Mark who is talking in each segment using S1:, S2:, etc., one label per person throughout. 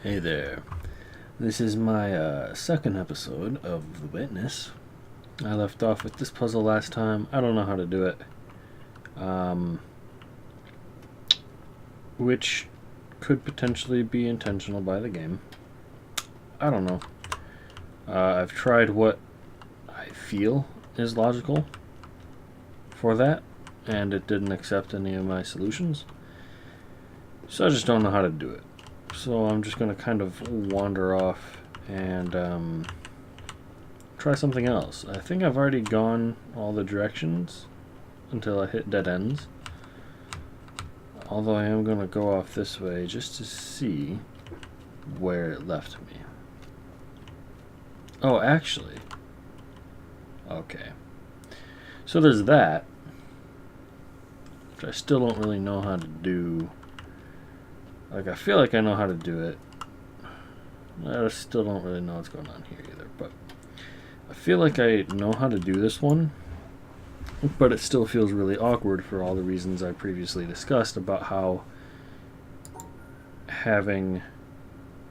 S1: Hey there. This is my second episode of The Witness. I left off with this puzzle last time. I don't know how to do it. Which could potentially be intentional by the game. I don't know. I've tried what I feel is logical for that, and it didn't accept any of my solutions. So I just don't know how to do it. So I'm just going to kind of wander off and try something else. I think I've already gone all the directions until I hit dead ends. Although I am going to go off this way just to see where it left me. Oh, actually. Okay. So there's that, which I still don't really know how to do. Like, I feel like I know how to do it. I still don't really know what's going on here either, but I feel like I know how to do this one, but it still feels really awkward for all the reasons I previously discussed about how having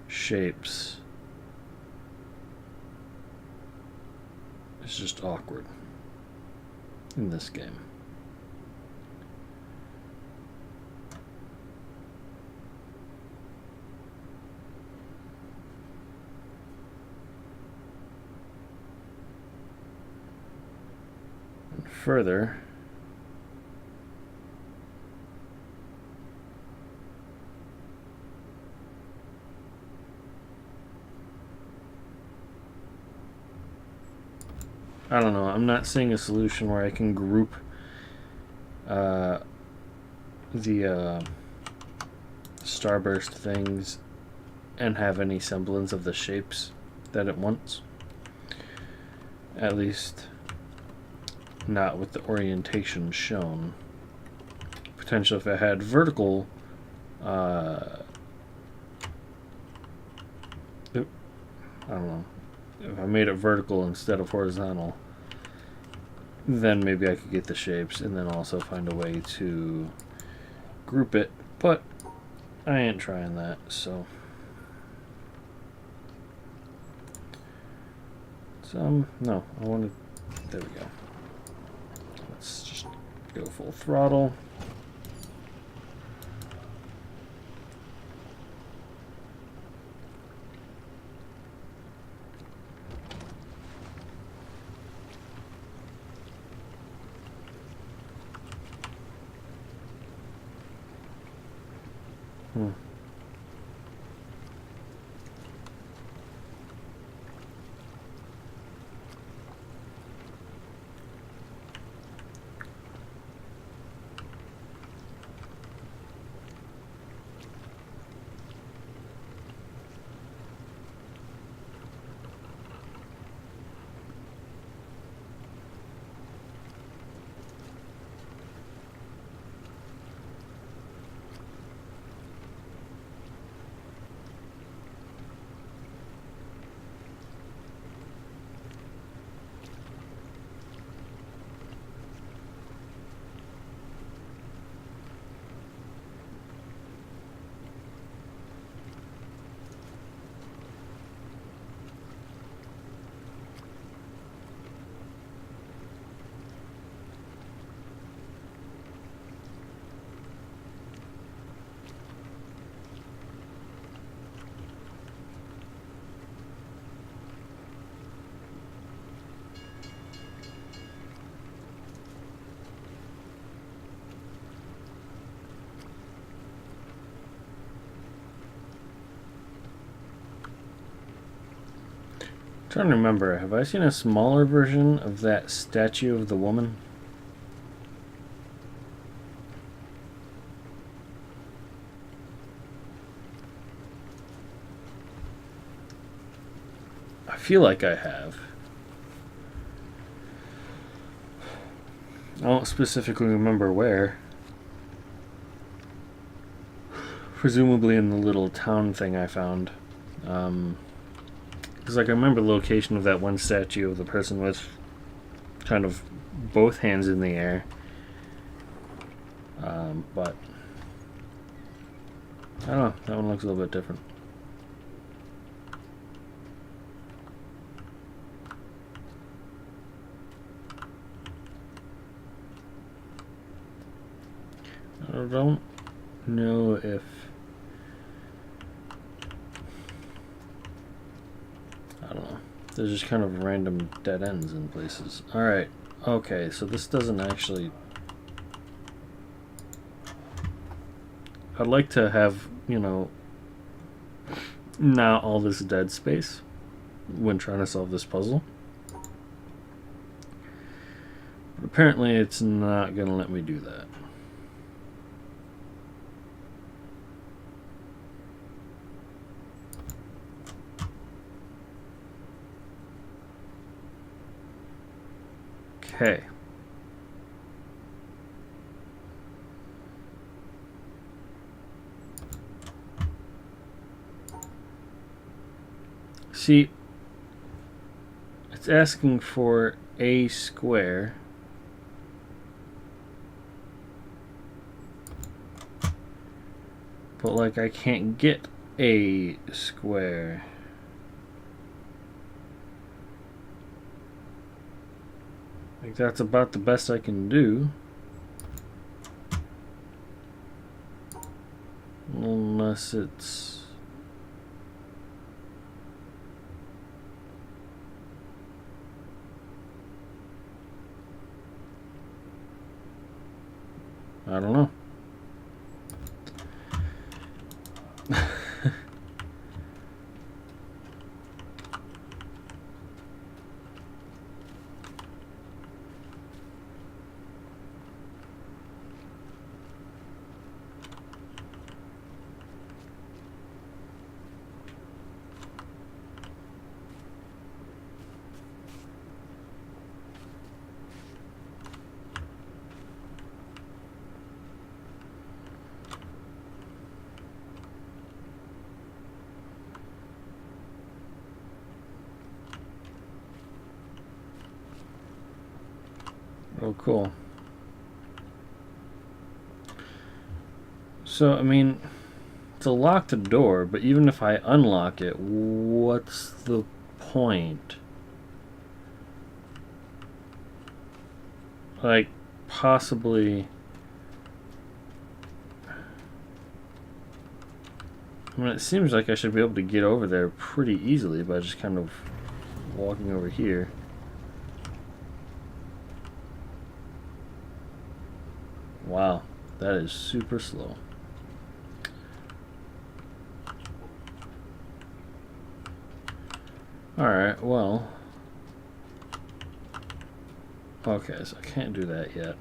S1: shapes is just awkward in this game. Further, I don't know, I'm not seeing a solution where I can group the starburst things and have any semblance of the shapes that it wants. At least not with the orientation shown. Potentially if I had vertical I don't know, if I made it vertical instead of horizontal, then maybe I could get the shapes and then also find a way to group it, but I ain't trying that, so no, I want to, there we go. Let's just go full throttle. Trying to remember, have I seen a smaller version of that statue of the woman? I feel like I have. I don't specifically remember where. Presumably in the little town thing I found. Because I remember the location of that one statue of the person with kind of both hands in the air. But I don't know, that one looks a little bit different. I don't know if... I don't know. There's just kind of random dead ends in places. Alright. Okay, so this doesn't actually... I'd like to have, you know, not all this dead space when trying to solve this puzzle. But apparently it's not going to let me do that. Okay. See, it's asking for a square. But like I can't get a square. Like that's about the best I can do. Unless it's... I don't know. Oh, cool. So, I mean, it's a locked door, but even if I unlock it, what's the point? Like, possibly... I mean, it seems like I should be able to get over there pretty easily by just kind of walking over here. Wow, that is super slow. Alright, well... Okay, so I can't do that yet.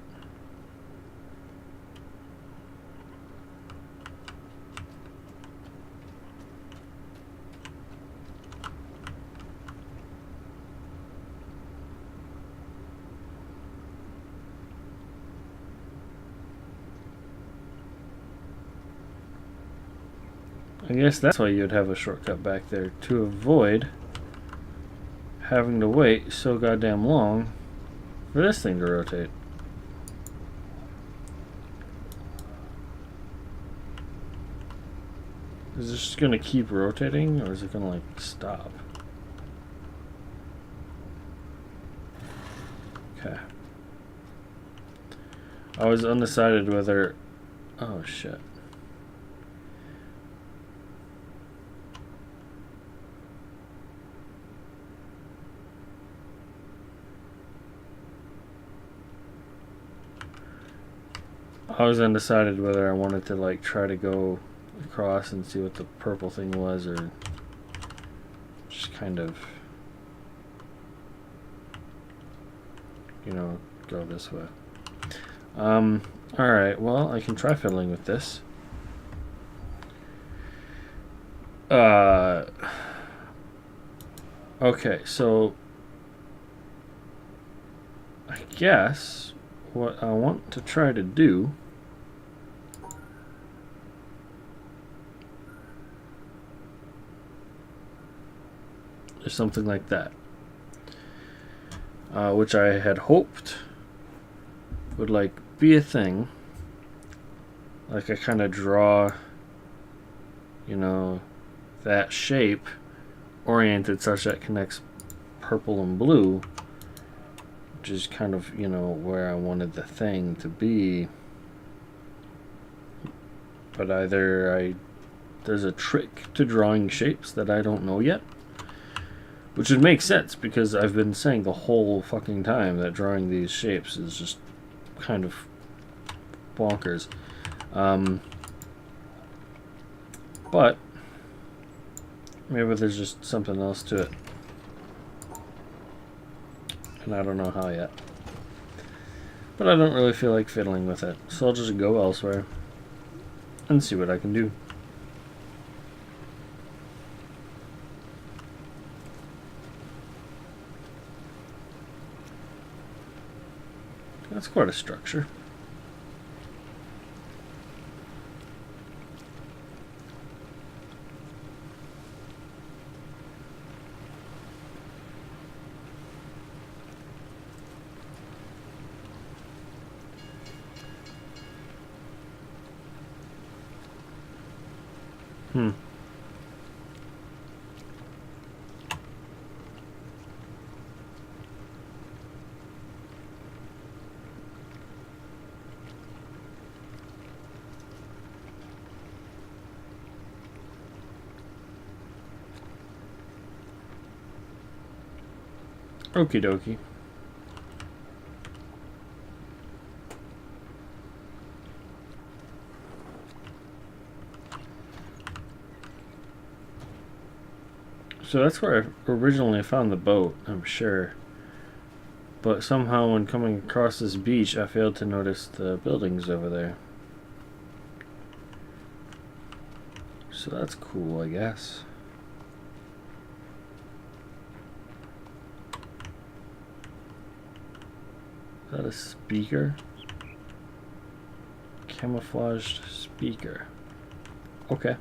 S1: I guess that's why you'd have a shortcut back there, to avoid having to wait so goddamn long for this thing to rotate. Is this just gonna keep rotating, or is it gonna like stop? Okay. I was undecided whether... Oh shit. I was undecided whether I wanted to like try to go across and see what the purple thing was, or just kind of, you know, go this way. Alright, well, I can try fiddling with this. Okay, so I guess what I want to try to do is something like that, which I had hoped would like be a thing. Like I kind of draw, you know, that shape oriented such that it connects purple and blue, which is kind of, you know, where I wanted the thing to be. But either there's a trick to drawing shapes that I don't know yet, which would make sense because I've been saying the whole fucking time that drawing these shapes is just kind of bonkers. But maybe there's just something else to it, and I don't know how yet. But I don't really feel like fiddling with it, so I'll just go elsewhere and see what I can do. That's quite a structure. Okie dokie. So that's where I originally found the boat, I'm sure. But somehow when coming across this beach, I failed to notice the buildings over there. So that's cool, I guess. Is that a speaker? Camouflaged speaker. Okay.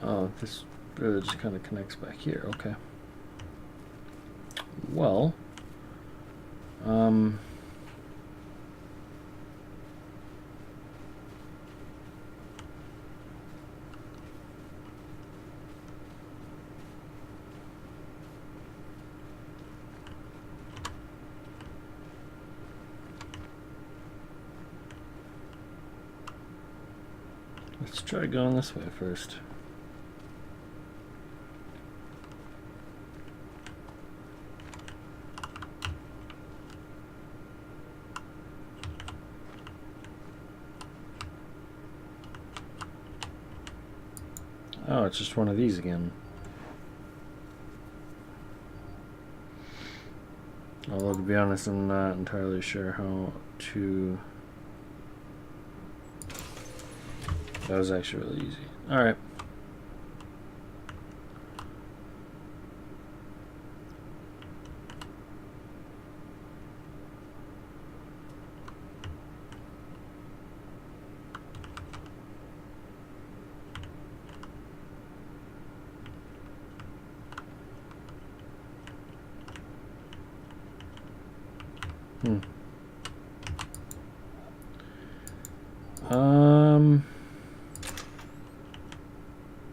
S1: Oh, this really just kind of connects back here. Okay. Well, let's try going this way first. Oh, it's just one of these again. Although, to be honest, I'm not entirely sure how to... That was actually really easy. Alright.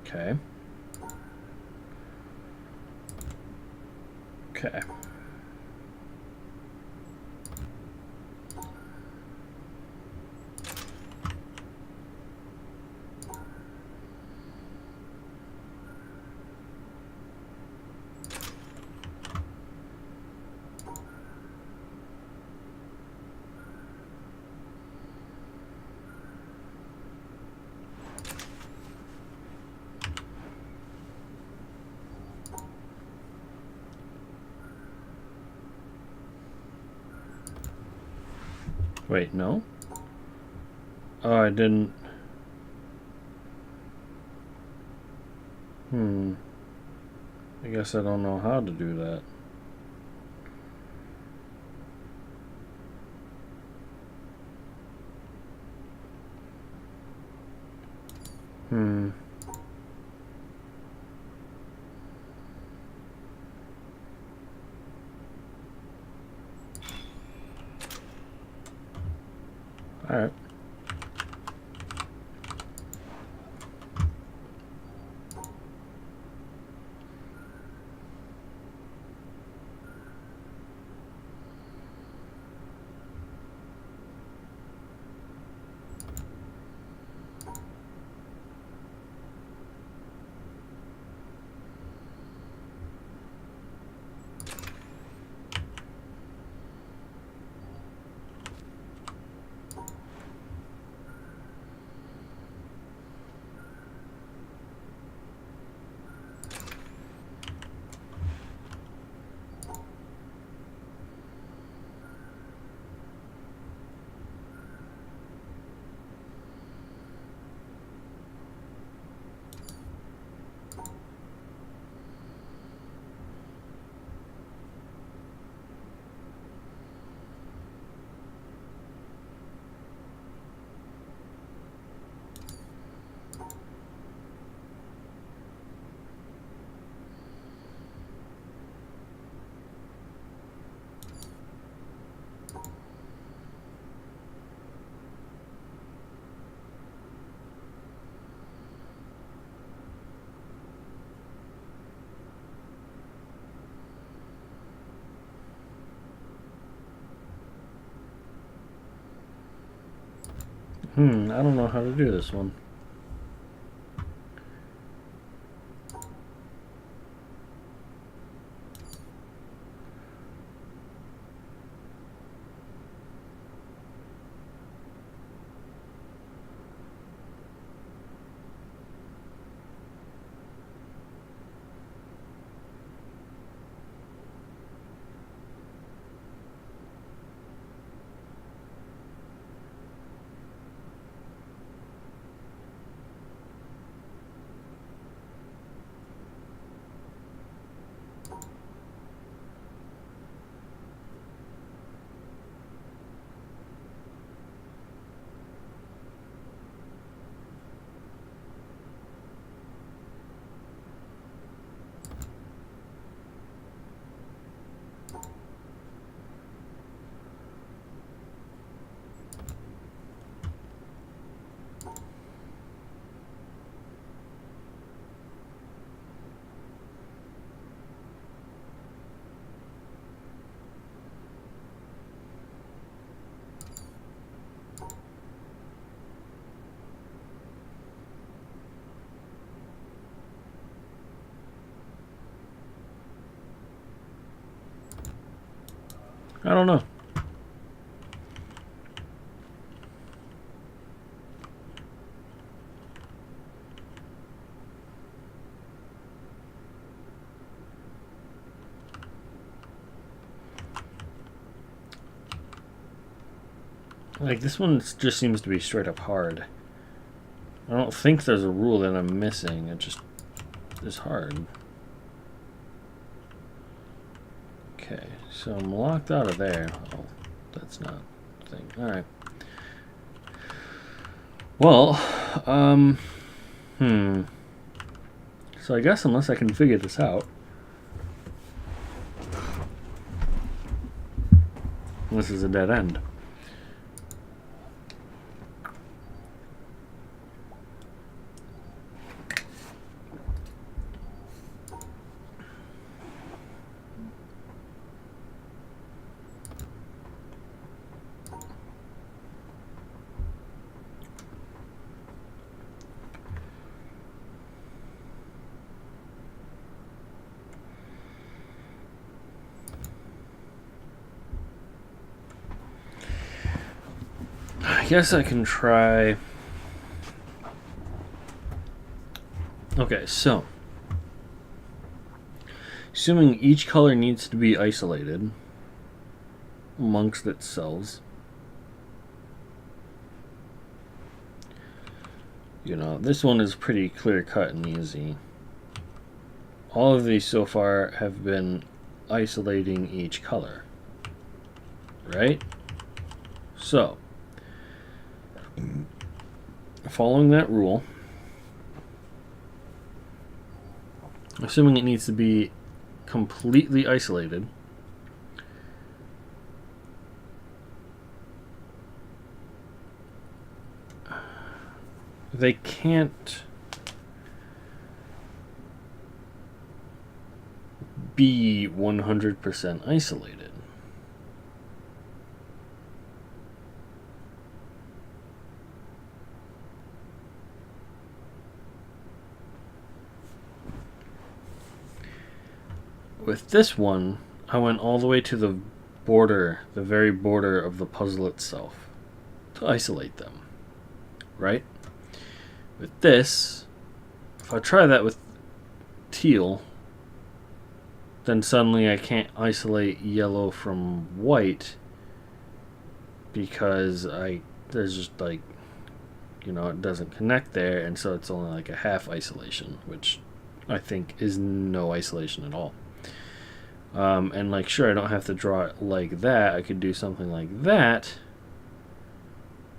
S1: Okay. Okay. Wait, no? Oh, I didn't... I guess I don't know how to do that. Alright. I don't know how to do this one. I don't know. Like, this one just seems to be straight up hard. I don't think there's a rule that I'm missing. It just is hard. Okay, so I'm locked out of there. Oh, that's not a thing. Alright. Well, So I guess unless I can figure this out. This is a dead end. I guess I can try. Okay, so assuming each color needs to be isolated amongst itself, this one is pretty clear cut and easy. All of these so far have been isolating each color, right? So following that rule, assuming it needs to be completely isolated, they can't be 100% isolated. With this one, I went all the way to the border, the very border of the puzzle itself, to isolate them, right? With this, if I try that with teal, then suddenly I can't isolate yellow from white because there's just like, it doesn't connect there, and so it's only like a half isolation, which I think is no isolation at all. And like, sure, I don't have to draw it like that. I could do something like that,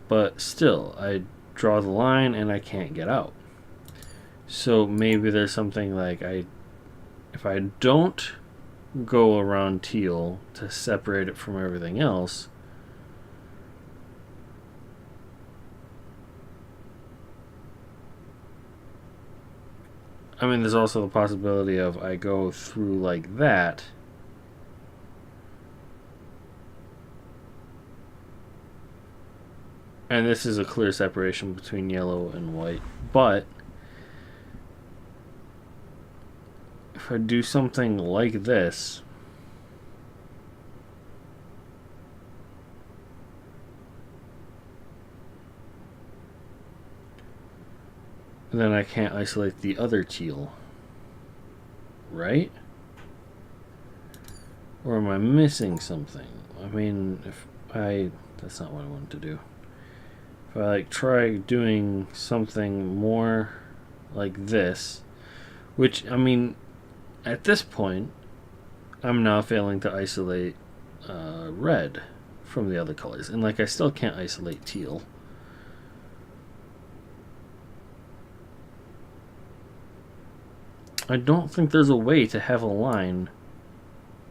S1: but still, I draw the line and I can't get out. So maybe there's something like if I don't go around teal to separate it from everything else, I mean, there's also the possibility of I go through like that, And this is a clear separation between yellow and white. But if I do something like this, then I can't isolate the other teal. Right? Or am I missing something? I mean, that's not what I wanted to do. If I like try doing something more like this, which, I mean, at this point, I'm now failing to isolate red from the other colors. And like, I still can't isolate teal. I don't think there's a way to have a line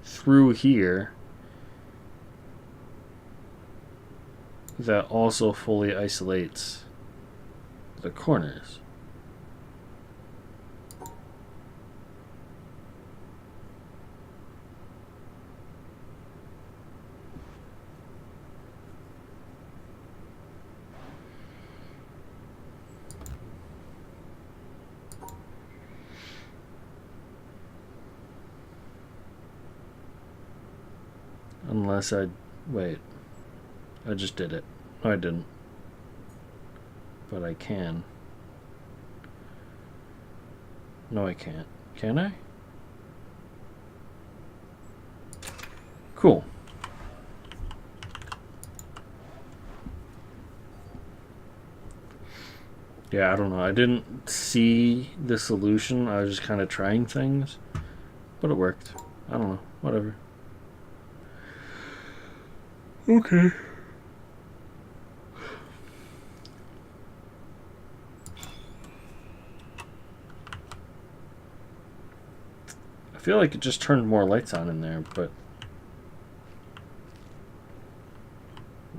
S1: through here that also fully isolates the corners. Unless wait, I just did it. No, I didn't. But I can. No, I can't. Can I? Cool. Yeah, I don't know. I didn't see the solution. I was just kind of trying things. But it worked. I don't know. Whatever. Okay. I feel like it just turned more lights on in there, but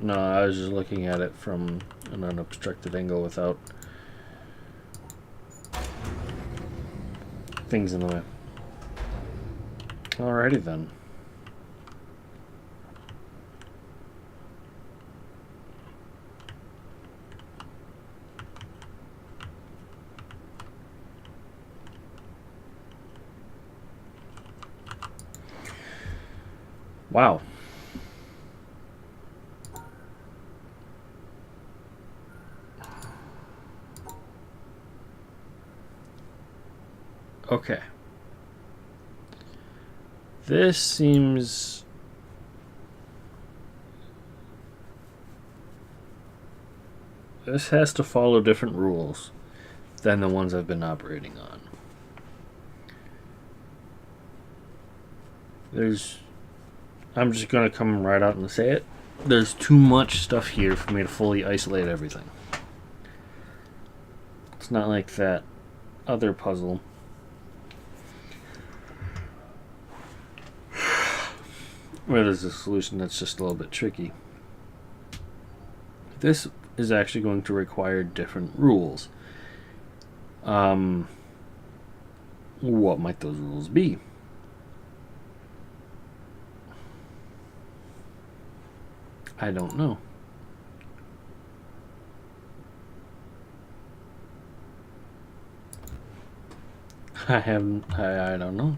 S1: no, I was just looking at it from an unobstructed angle without things in the way. Alrighty then. Wow. Okay. This seems... This has to follow different rules than the ones I've been operating on. I'm just going to come right out and say it. There's too much stuff here for me to fully isolate everything. It's not like that other puzzle where there's a solution that's just a little bit tricky. This is actually going to require different rules. What might those rules be? I don't know. I don't know.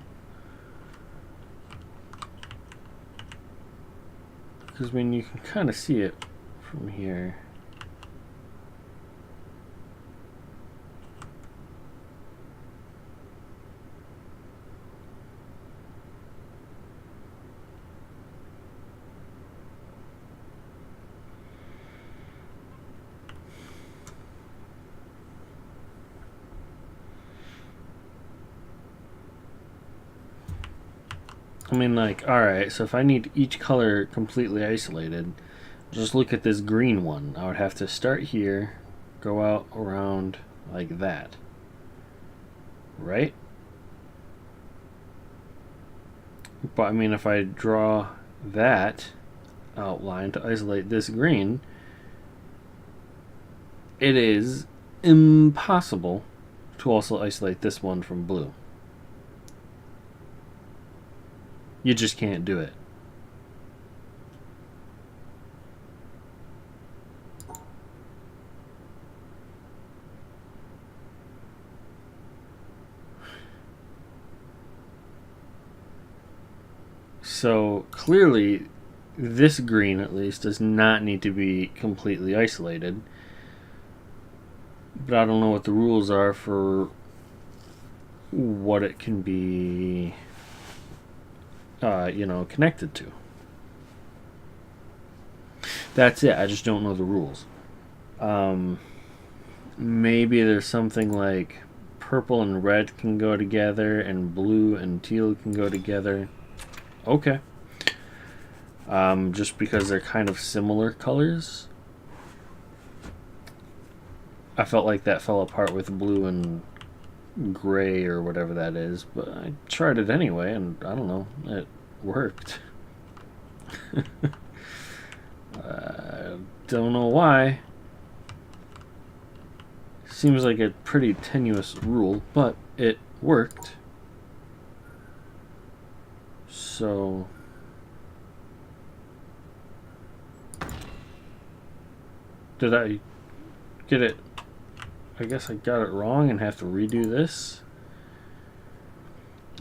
S1: Because, I mean, you can kind of see it from here. I mean, like, alright, so if I need each color completely isolated, just look at this green one. I would have to start here, go out around like that. Right? But, I mean, if I draw that outline to isolate this green, it is impossible to also isolate this one from blue. You just can't do it. So clearly, this green at least does not need to be completely isolated. But I don't know what the rules are for what it can be, connected to. That's it. I just don't know the rules. Maybe there's something like purple and red can go together, and blue and teal can go together. Okay. Just because they're kind of similar colors. I felt like that fell apart with blue and gray or whatever that is, but I tried it anyway, and I don't know, it worked. I don't know why. Seems like a pretty tenuous rule, but it worked. So did I get it? I guess I got it wrong and have to redo this.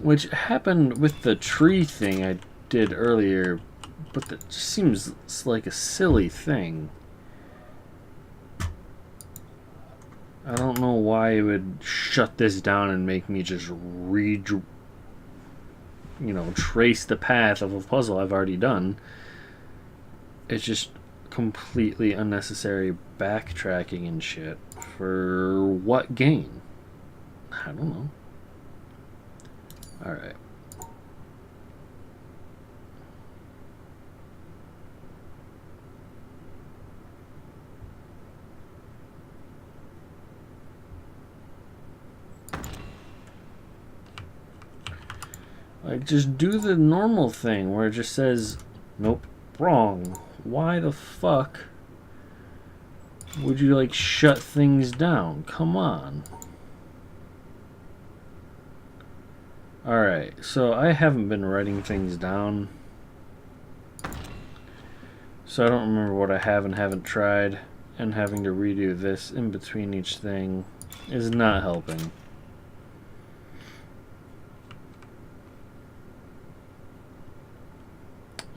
S1: Which happened with the tree thing I did earlier, but that just seems like a silly thing. I don't know why it would shut this down and make me just trace the path of a puzzle I've already done. It's just completely unnecessary backtracking and shit. For what gain? I don't know. Alright. Like, just do the normal thing where it just says, nope, wrong. Why the fuck would you, like, shut things down? Come on. Alright, so I haven't been writing things down. So I don't remember what I have and haven't tried. And having to redo this in between each thing is not helping.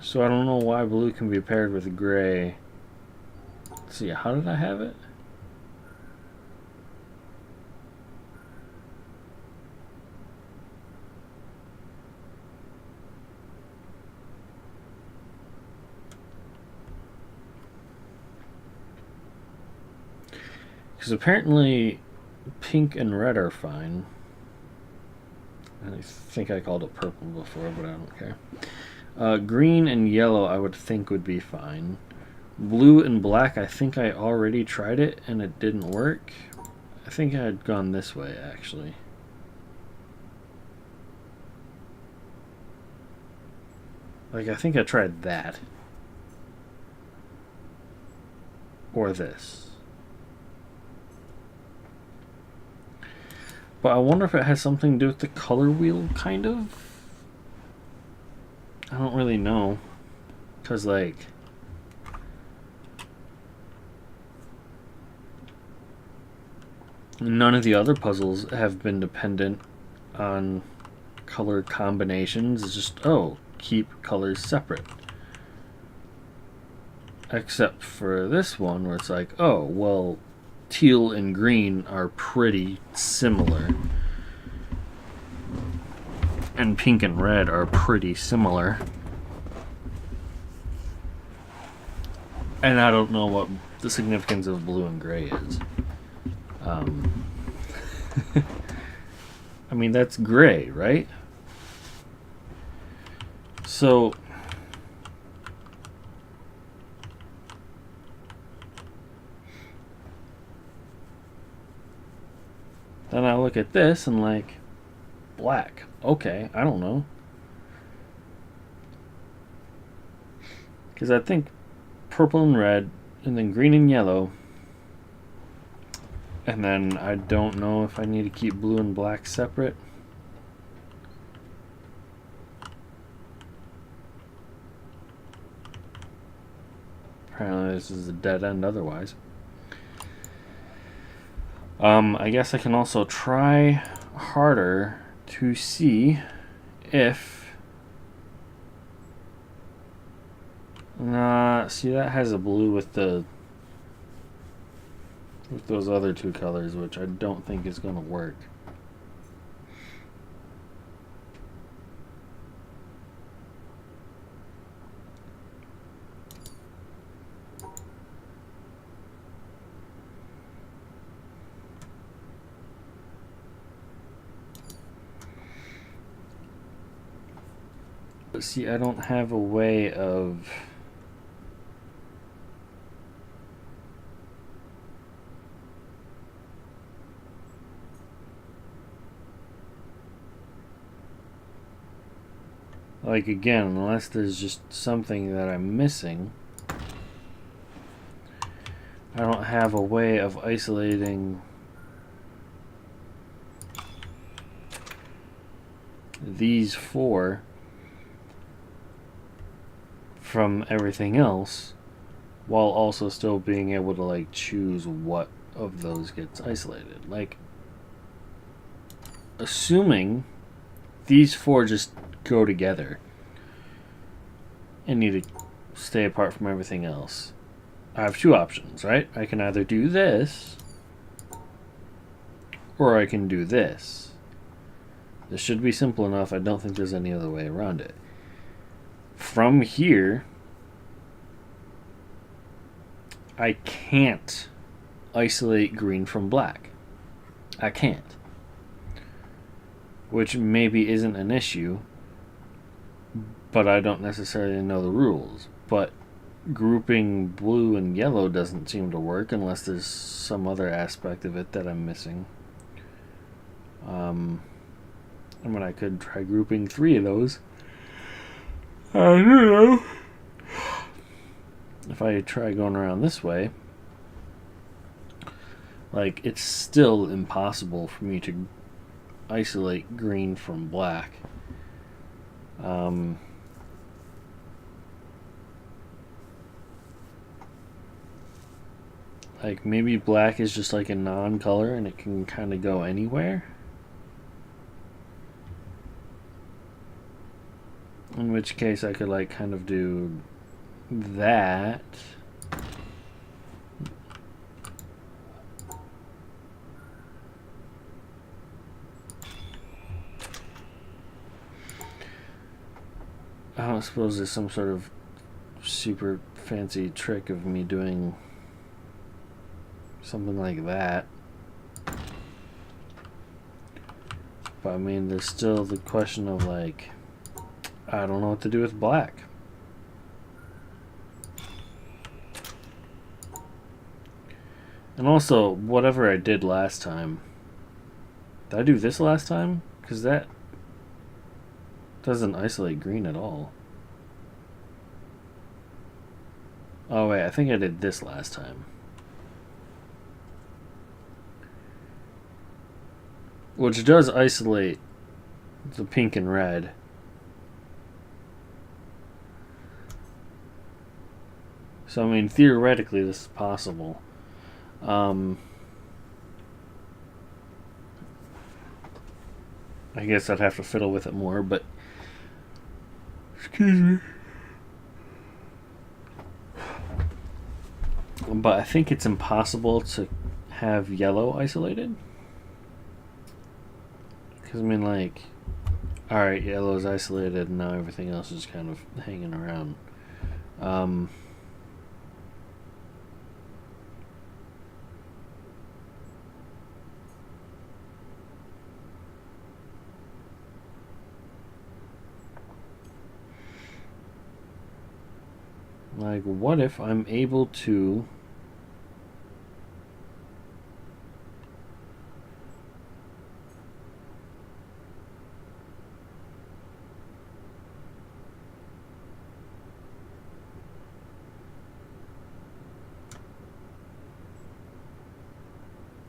S1: So I don't know why blue can be paired with gray. Let's see, how did I have it? Because apparently pink and red are fine. I think I called it purple before, but I don't care. Green and yellow I would think would be fine. Blue and black, I think I already tried it and it didn't work. I think I had gone this way, actually. Like, I think I tried that. Or this. But I wonder if it has something to do with the color wheel, kind of? I don't really know. Because, like, none of the other puzzles have been dependent on color combinations. It's just, oh, keep colors separate. Except for this one where it's like, oh, well, teal and green are pretty similar. And pink and red are pretty similar. And I don't know what the significance of blue and gray is. I mean, that's gray, right? So then I look at this and like, black. Okay, I don't know. Because I think purple and red, and then green and yellow. And then I don't know if I need to keep blue and black separate. Apparently this is a dead end otherwise. I guess I can also try harder to see if Nah, see that has a blue with the with those other two colors, which I don't think is going to work. But see, I don't have a way of... Like, again, unless there's just something that I'm missing, I don't have a way of isolating these four from everything else while also still being able to, like, choose what of those gets isolated. Like, assuming these four just go together and need to stay apart from everything else, I have two options, right? I can either do this or I can do this. This should be simple enough. I don't think there's any other way around it. From here, I can't isolate green from black. I can't. Which maybe isn't an issue, but I don't necessarily know the rules. But grouping blue and yellow doesn't seem to work unless there's some other aspect of it that I'm missing. I mean, I could try grouping three of those. I don't know. If I try going around this way, like, it's still impossible for me to isolate green from black. Like, maybe black is just like a non-color and it can kind of go anywhere. In which case I could, like, kind of do that. I don't suppose there's some sort of super fancy trick of me doing something like that. But I mean, there's still the question of, like, I don't know what to do with black. And also, whatever I did last time, did I do this last time? Because that doesn't isolate green at all. Oh wait, I think I did this last time. Which does isolate the pink and red. So I mean, theoretically this is possible. I guess I'd have to fiddle with it more, but... Excuse me. But I think it's impossible to have yellow isolated. Because, I mean, like... Alright, yellow is isolated, and now everything else is kind of hanging around. Like, what if I'm able to...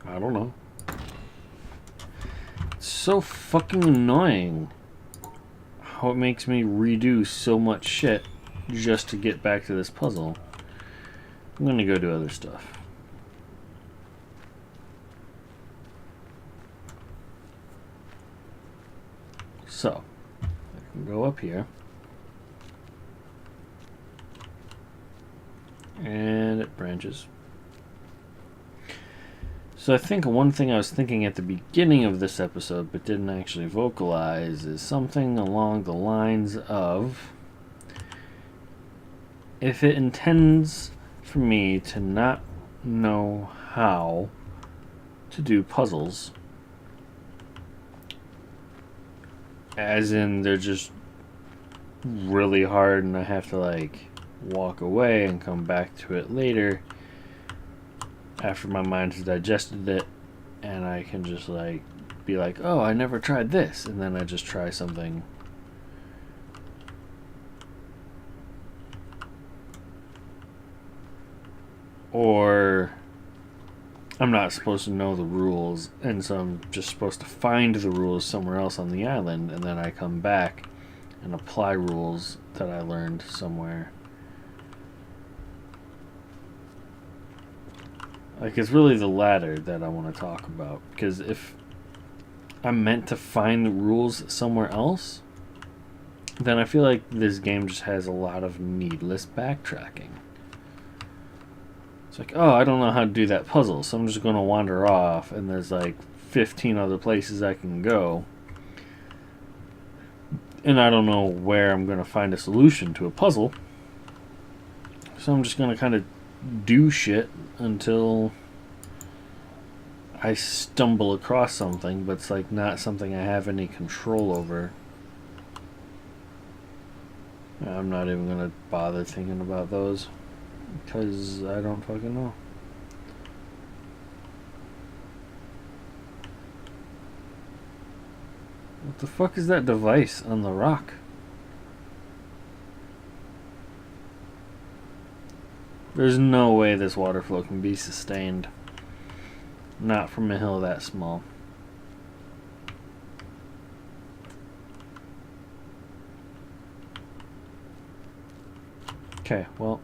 S1: I don't know. It's so fucking annoying how it makes me redo so much shit just to get back to this puzzle. I'm gonna go do other stuff. So, I can go up here. And it branches. So I think one thing I was thinking at the beginning of this episode but didn't actually vocalize is something along the lines of, if it intends for me to not know how to do puzzles, as in they're just really hard and I have to like walk away and come back to it later after my mind has digested it, and I can just like be like, oh, I never tried this, and then I just try something. Or I'm not supposed to know the rules, and so I'm just supposed to find the rules somewhere else on the island, and then I come back and apply rules that I learned somewhere. Like, it's really the latter that I want to talk about, because if I'm meant to find the rules somewhere else, then I feel like this game just has a lot of needless backtracking. It's like, oh, I don't know how to do that puzzle, so I'm just going to wander off, and there's like 15 other places I can go, and I don't know where I'm going to find a solution to a puzzle, so I'm just going to kind of do shit until I stumble across something, but it's like not something I have any control over. I'm not even going to bother thinking about those, because I don't fucking know. What the fuck is that device on the rock? There's no way this water flow can be sustained. Not from a hill that small. Okay, well,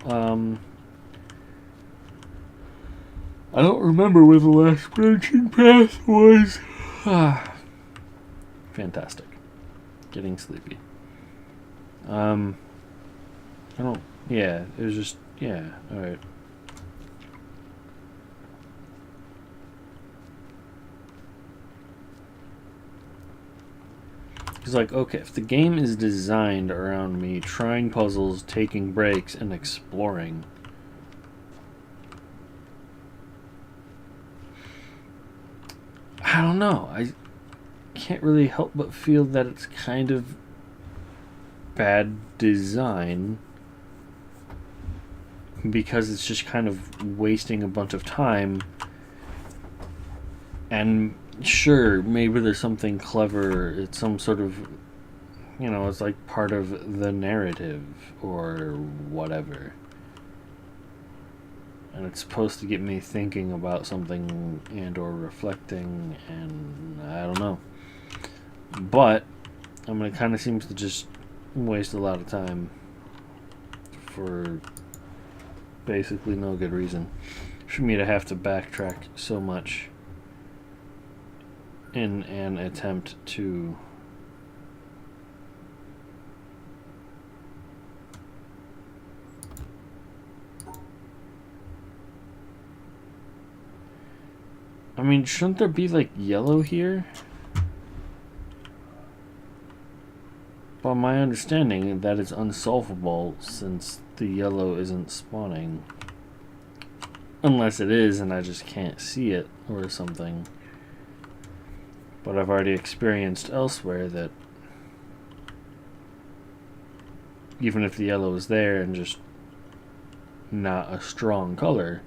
S1: I don't remember where the last branching path was. Fantastic. Getting sleepy. I don't... Yeah, it was just... Yeah, alright. It's like, okay, if the game is designed around me trying puzzles, taking breaks, and exploring, I don't know. I can't really help but feel that it's kind of bad design, because it's just kind of wasting a bunch of time. And sure, maybe there's something clever, it's some sort of, you know, it's like part of the narrative or whatever, and it's supposed to get me thinking about something and or reflecting, and I don't know, but I mean, it kind of seems to just waste a lot of time for basically no good reason for me to have to backtrack so much in an attempt to I mean, shouldn't there be like yellow here? By my understanding, that is unsolvable since the yellow isn't spawning. Unless it is and I just can't see it or something. But I've already experienced elsewhere that even if the yellow is there and just not a strong color,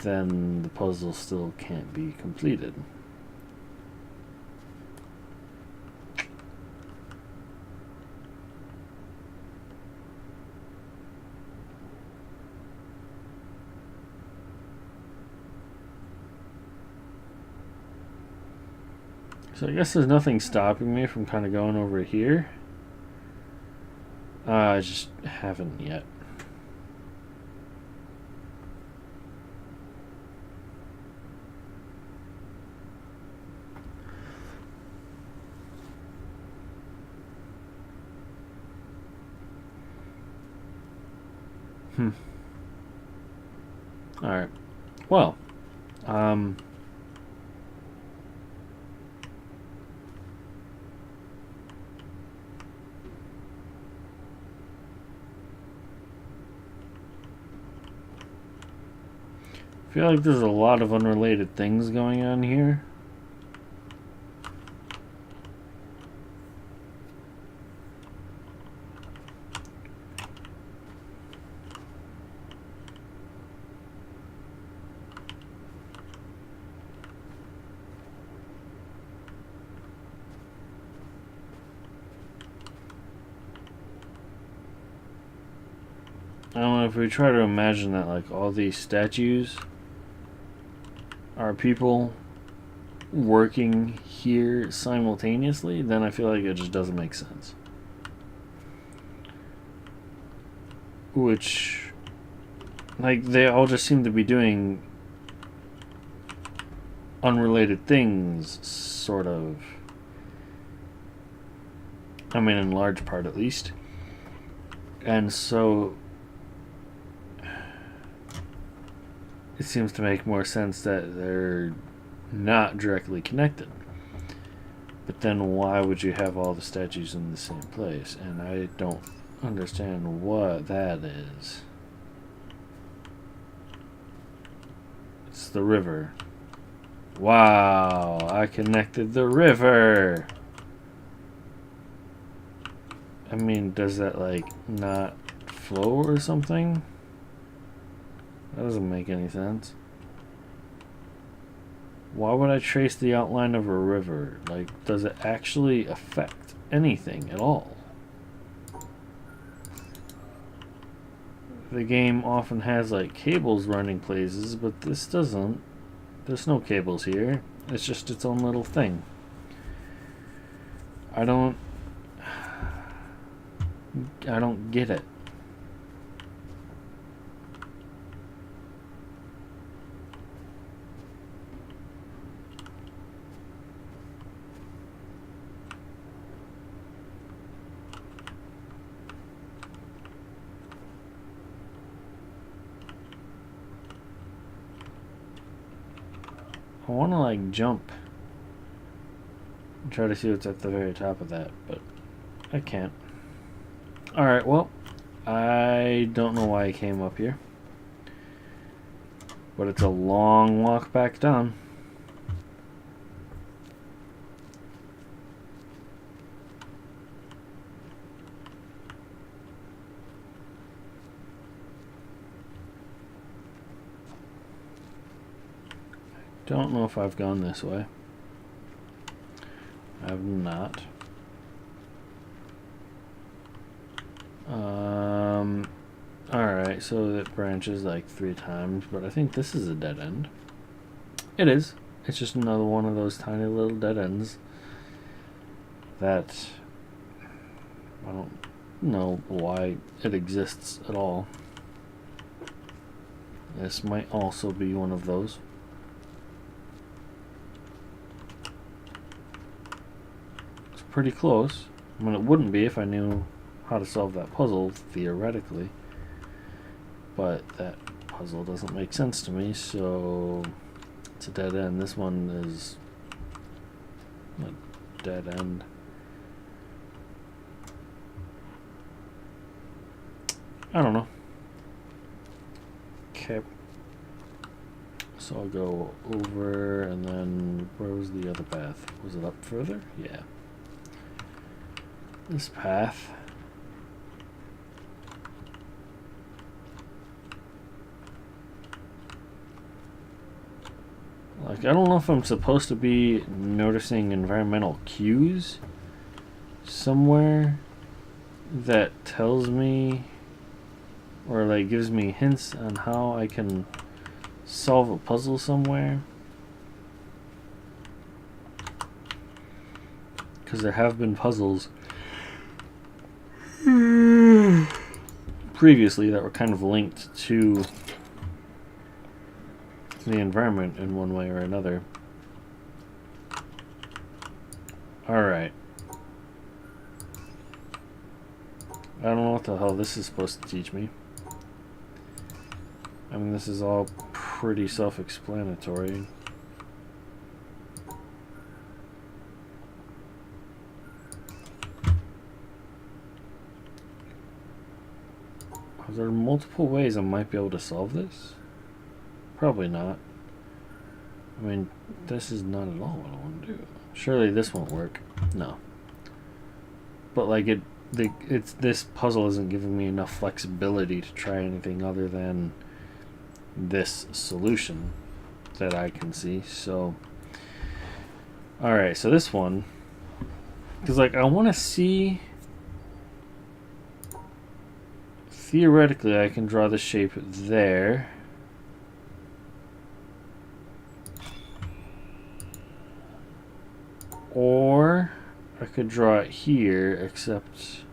S1: then the puzzle still can't be completed. So I guess there's nothing stopping me from kind of going over here. I just haven't yet. Alright. Well, I feel like there's a lot of unrelated things going on here. I don't know, if we try to imagine that like all these statues are people working here simultaneously, then I feel like it just doesn't make sense. Which, like, they all just seem to be doing unrelated things, sort of. I mean, in large part at least. And so it seems to make more sense that they're not directly connected. But then why would you have all the statues in the same place? And I don't understand what that is. It's the river. Wow, I connected the river. I mean, does that like not flow or something? That doesn't make any sense. Why would I trace the outline of a river? Like, does it actually affect anything at all? The game often has like cables running places, but this doesn't. There's no cables here. It's just its own little thing. I don't get it. I want to like jump and try to see what's at the very top of that, but I can't. Alright, well, I don't know why I came up here, but it's a long walk back down. Don't know if I've gone this way. I have not. Alright, so it branches like 3 times, but I think this is a dead end. It is. It's just another one of those tiny little dead ends that I don't know why it exists at all. This might also be one of those. It's pretty close. I mean, it wouldn't be if I knew how to solve that puzzle, theoretically. But that puzzle doesn't make sense to me, so it's a dead end. This one is a dead end. I don't know. Okay. So I'll go over, and then where was the other path? Was it up further? Yeah. This path. Like, I don't know if I'm supposed to be noticing environmental cues somewhere that tells me or like gives me hints on how I can solve a puzzle somewhere. Because there have been puzzles previously that were kind of linked to the environment in one way or another. Alright. I don't know what the hell this is supposed to teach me. I mean, this is all pretty self-explanatory. Are there multiple ways I might be able to solve this? Probably not. I mean, this is not at all what I want to do. Surely this won't work. No. But like this puzzle isn't giving me enough flexibility to try anything other than this solution that I can see. So, all right. So this one, because like I want to see. Theoretically, I can draw the shape there. Or I could draw it here, except...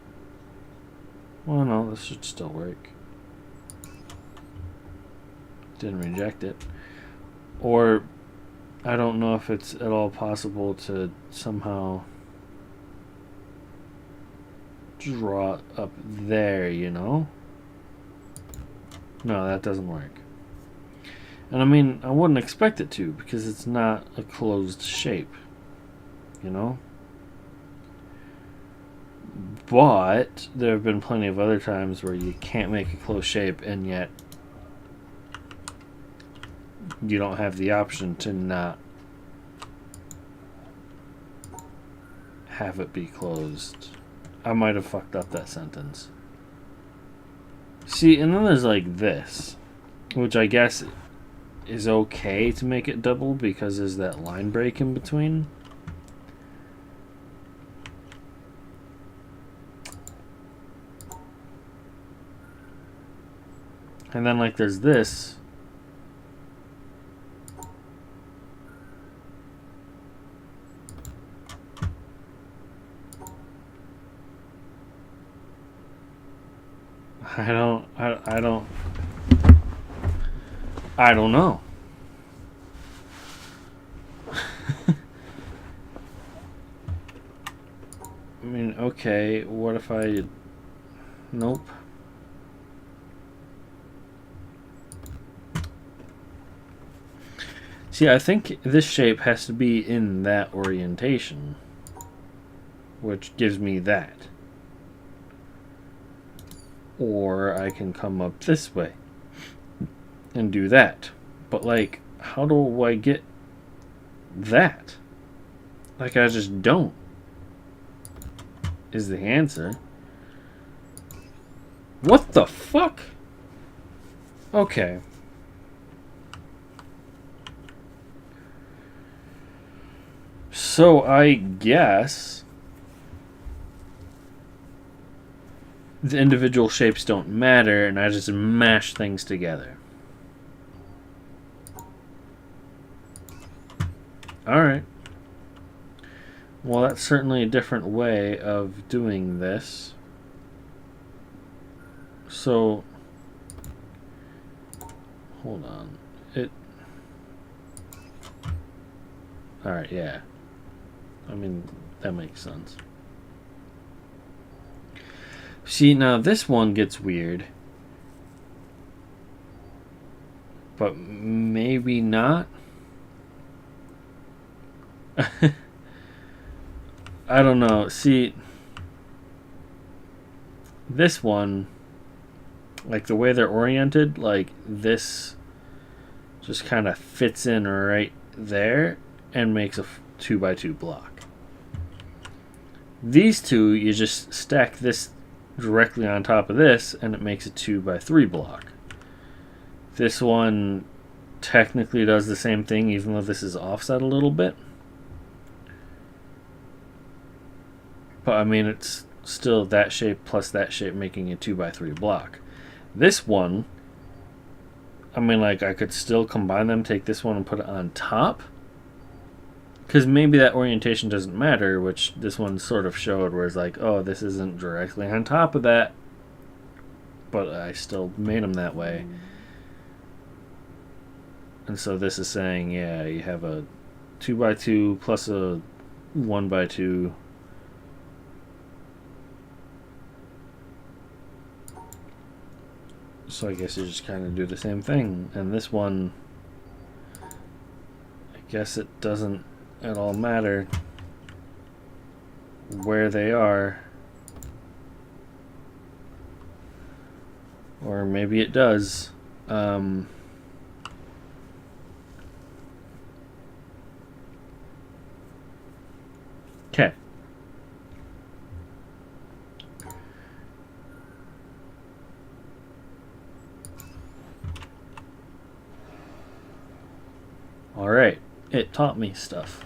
S1: Well, no, this should still work. Didn't reject it. Or I don't know if it's at all possible to somehow draw it up there, you know? No, that doesn't work. And I mean, I wouldn't expect it to, because it's not a closed shape, you know? But there have been plenty of other times where you can't make a closed shape, and yet you don't have the option to not have it be closed. I might have fucked up that sentence. See, and then there's like this, which I guess is okay to make it double because there's that line break in between. And then like there's this. I don't know. I mean, okay, what if I... Nope. See, I think this shape has to be in that orientation, which gives me that. Or I can come up this way and do that. But like, how do I get that? Like, I just don't. Is the answer. What the fuck? Okay. So I guess the individual shapes don't matter, and I just mash things together. Alright. Well, that's certainly a different way of doing this. So, hold on. Alright, yeah. I mean, that makes sense. See, now this one gets weird. But maybe not. I don't know. See, this one, like the way they're oriented, like this just kind of fits in right there and makes a 2x2 block. These two, you just stack this directly on top of this and it makes a 2x3 block. This one technically does the same thing, even though this is offset a little bit. But I mean, it's still that shape plus that shape making a 2x3 block. This one, I mean, like, I could still combine them, take this one and put it on top. Because maybe that orientation doesn't matter, which this one sort of showed, where it's like, oh, this isn't directly on top of that. But I still made them that way. And so this is saying, yeah, you have a 2x2 plus a 1x2. So I guess you just kind of do the same thing. And this one, I guess it doesn't at all matter where they are. Or maybe it does. Okay. Alright, it taught me stuff.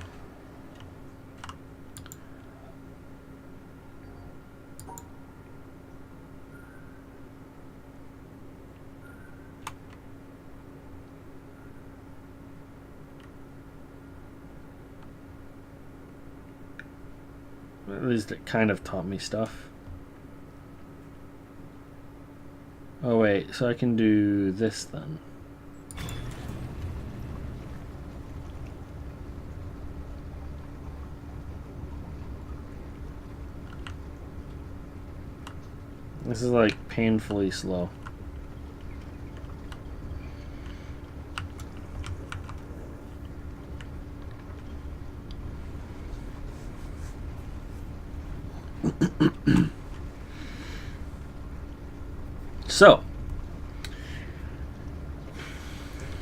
S1: At least it kind of taught me stuff. Oh wait, so I can do this then. This is like painfully slow. So,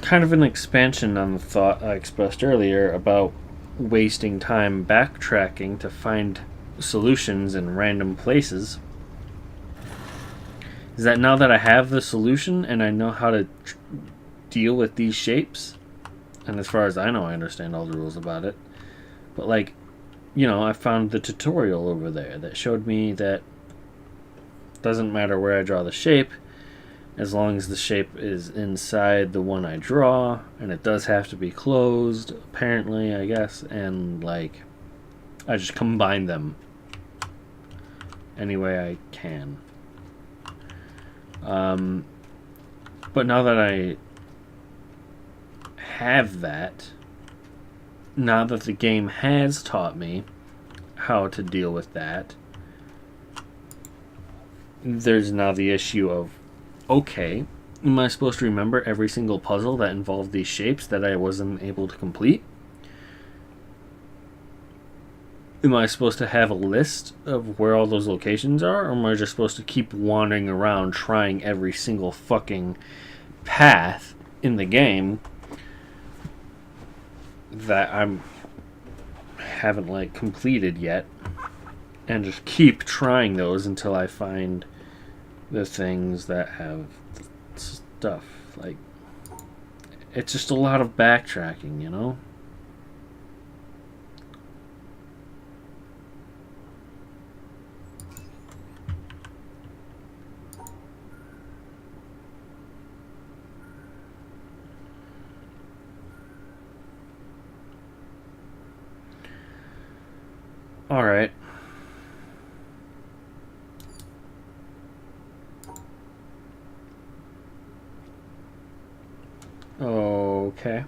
S1: kind of an expansion on the thought I expressed earlier about wasting time backtracking to find solutions in random places. Is that now that I have the solution and I know how to deal with these shapes, and as far as I know, I understand all the rules about it, but like, you know, I found the tutorial over there that showed me that it doesn't matter where I draw the shape, as long as the shape is inside the one I draw, and it does have to be closed, apparently, I guess, and like, I just combine them any way I can. But now that I have that, now that the game has taught me how to deal with that, there's now the issue of, okay, am I supposed to remember every single puzzle that involved these shapes that I wasn't able to complete? Am I supposed to have a list of where all those locations are, or am I just supposed to keep wandering around trying every single fucking path in the game that haven't like completed yet, and just keep trying those until I find the things that have stuff? Like, it's just a lot of backtracking, you know? All right. Okay.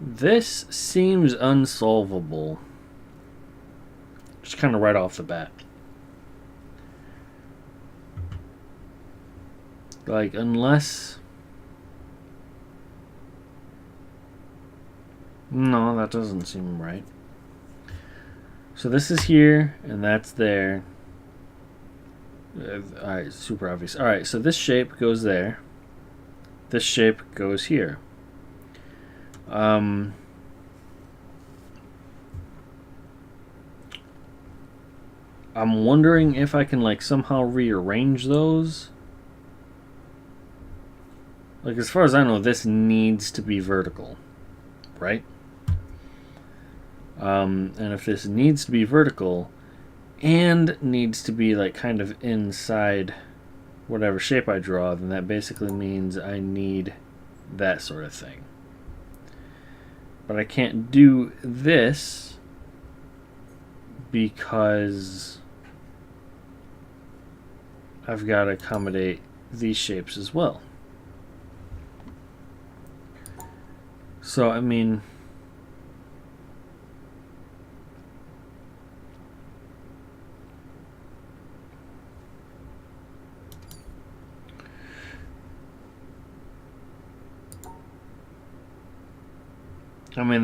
S1: This seems unsolvable. Just kind of right off the bat. Like, unless... No, that doesn't seem right. So this is here, and that's there. Alright, super obvious. Alright, so this shape goes there. This shape goes here. I'm wondering if I can like somehow rearrange those. Like, as far as I know, this needs to be vertical, right? And if this needs to be vertical and needs to be like kind of inside whatever shape I draw, then that basically means I need that sort of thing. But I can't do this because I've got to accommodate these shapes as well. So, I mean,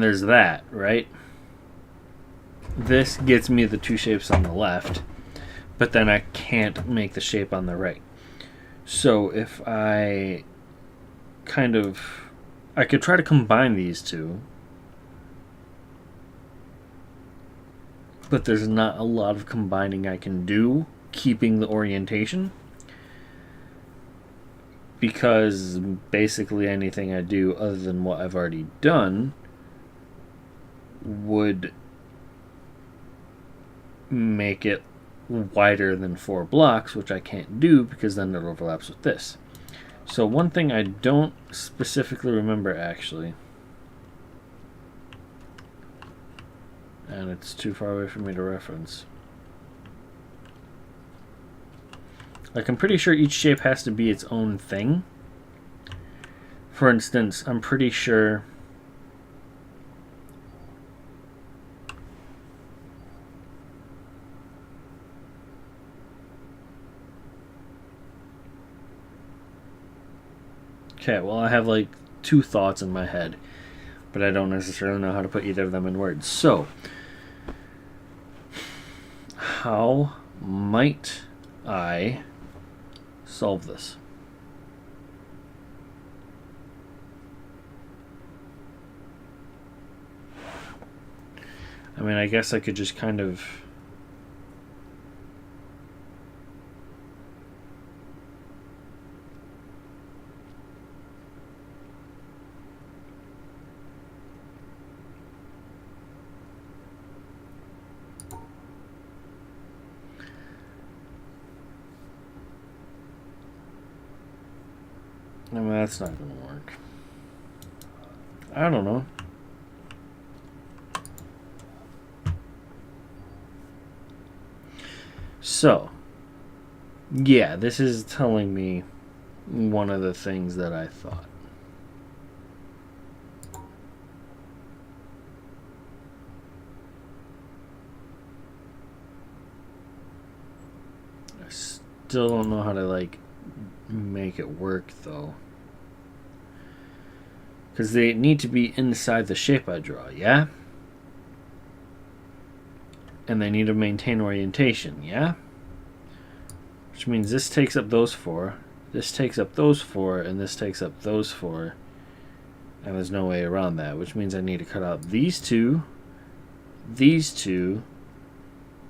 S1: there's that, right? This gets me the two shapes on the left, but then I can't make the shape on the right. So if I I could try to combine these two, but there's not a lot of combining I can do, keeping the orientation, because basically anything I do other than what I've already done would make it wider than 4 blocks, which I can't do because then it overlaps with this. So one thing I don't specifically remember, actually, and it's too far away for me to reference. Like, I'm pretty sure each shape has to be its own thing. For instance, I'm pretty sure okay, well, I have like 2 thoughts in my head, but I don't necessarily know how to put either of them in words. So, how might I solve this? I mean, I guess I could just kind of that's not going to work. I don't know. So, yeah, this is telling me one of the things that I thought. I still don't know how to, like, make it work, though. Because they need to be inside the shape I draw, yeah? And they need to maintain orientation, yeah? Which means this takes up those 4, this takes up those 4, and this takes up those 4. And there's no way around that, which means I need to cut out these 2,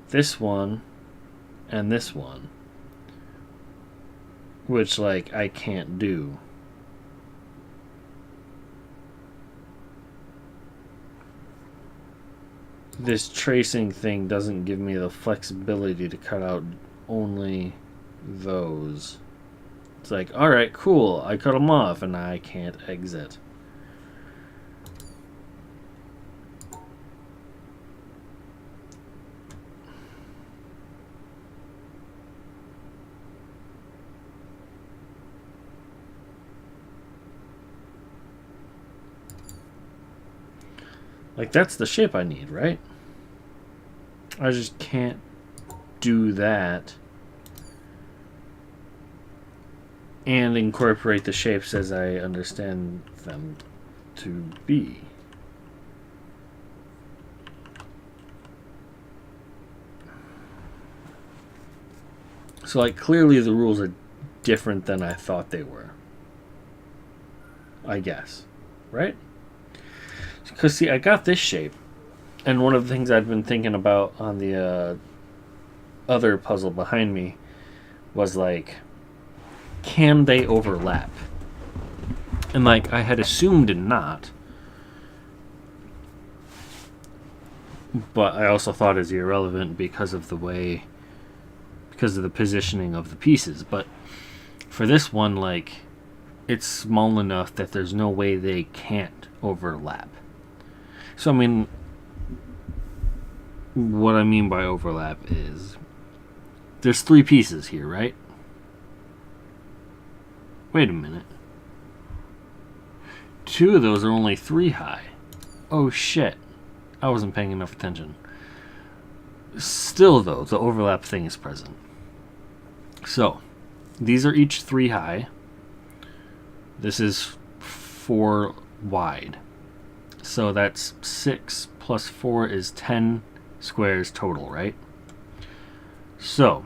S1: this one, and this one. Which, like, I can't do. This tracing thing doesn't give me the flexibility to cut out only those. It's like, alright, cool, I cut them off and I can't exit. Like, that's the shape I need, right? I just can't do that and incorporate the shapes as I understand them to be. So, like, clearly the rules are different than I thought they were. I guess. Right? Because, see, I got this shape, and one of the things I'd been thinking about on the other puzzle behind me was, like, can they overlap? And, like, I had assumed not, but I also thought it's irrelevant because of the positioning of the pieces. But For this one, like, it's small enough that there's no way they can't overlap. So, I mean, what I mean by overlap is there's 3 pieces here, right? Wait a minute. 2 of those are only 3 high. Oh shit. I wasn't paying enough attention. Still, though, the overlap thing is present. So, these are each 3 high. This is 4 wide. So that's 6 plus 4 is 10 squares total, right? So,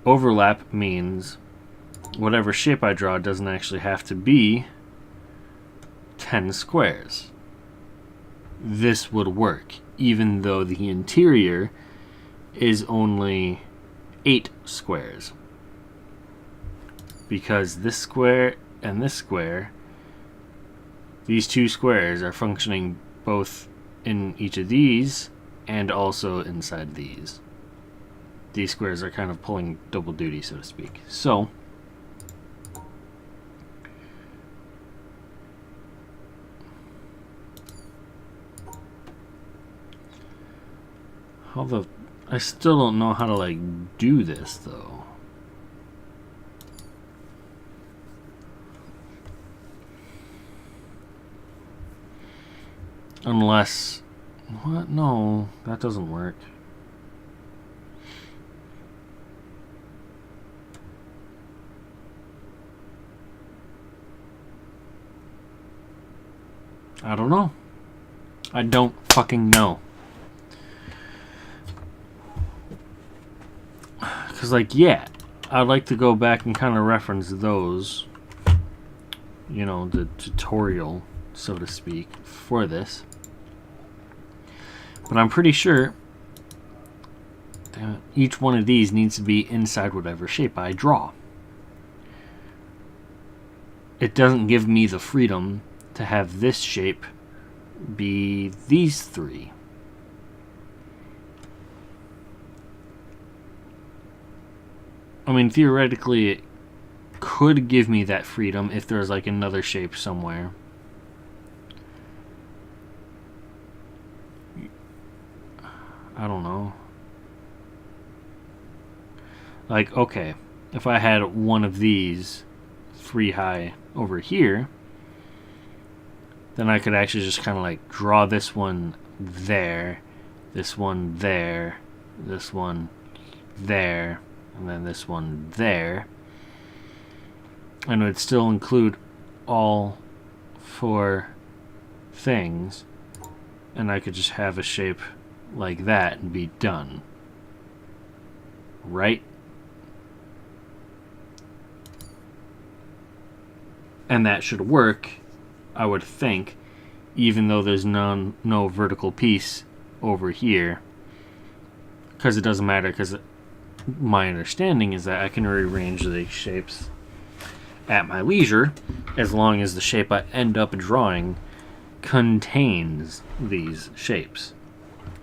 S1: overlap means whatever shape I draw doesn't actually have to be 10 squares. This would work, even though the interior is only 8 squares. Because this square and this square, these 2 squares are functioning both in each of these and also inside these. These squares are kind of pulling double duty, so to speak. So, I still don't know how to, like, do this, though. Unless... What? No, that doesn't work. I don't know. I don't fucking know. Because, like, yeah, I'd like to go back and kind of reference those, you know, the tutorial, so to speak, for this. But I'm pretty sure each one of these needs to be inside whatever shape I draw. It doesn't give me the freedom to have this shape be these 3. I mean, theoretically, it could give me that freedom if there's, like, another shape somewhere. I don't know. Like, okay, if I had one of these 3 high over here, then I could actually just kind of, like, draw this one there, this one there, this one there, and then this one there. And it would still include all 4 things, and I could just have a shape like that and be done. Right? And that should work, I would think, even though there's no vertical piece over here. Because it doesn't matter, because my understanding is that I can rearrange these shapes at my leisure, as long as the shape I end up drawing contains these shapes.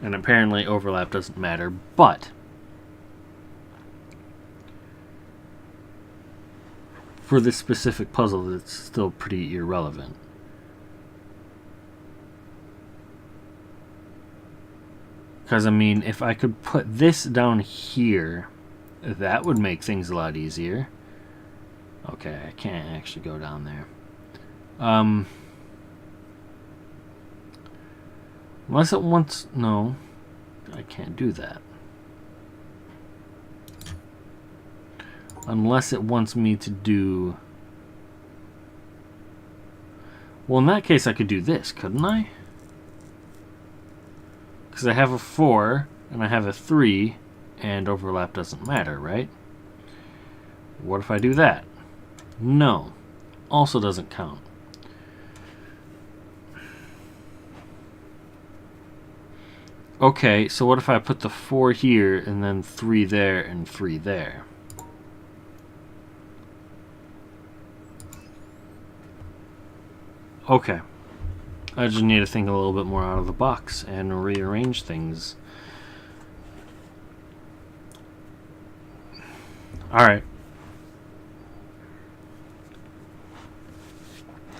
S1: And apparently overlap doesn't matter, but for this specific puzzle, it's still pretty irrelevant. Because, I mean, if I could put this down here, that would make things a lot easier. Okay, I can't actually go down there. Unless it wants... No, I can't do that. Unless it wants me to do... Well, in that case, I could do this, couldn't I? Because I have a 4, and I have a 3, and overlap doesn't matter, right? What if I do that? No. Also doesn't count. Okay, so what if I put the 4 here, and then 3 there, and 3 there? Okay. I just need to think a little bit more out of the box and rearrange things. Alright.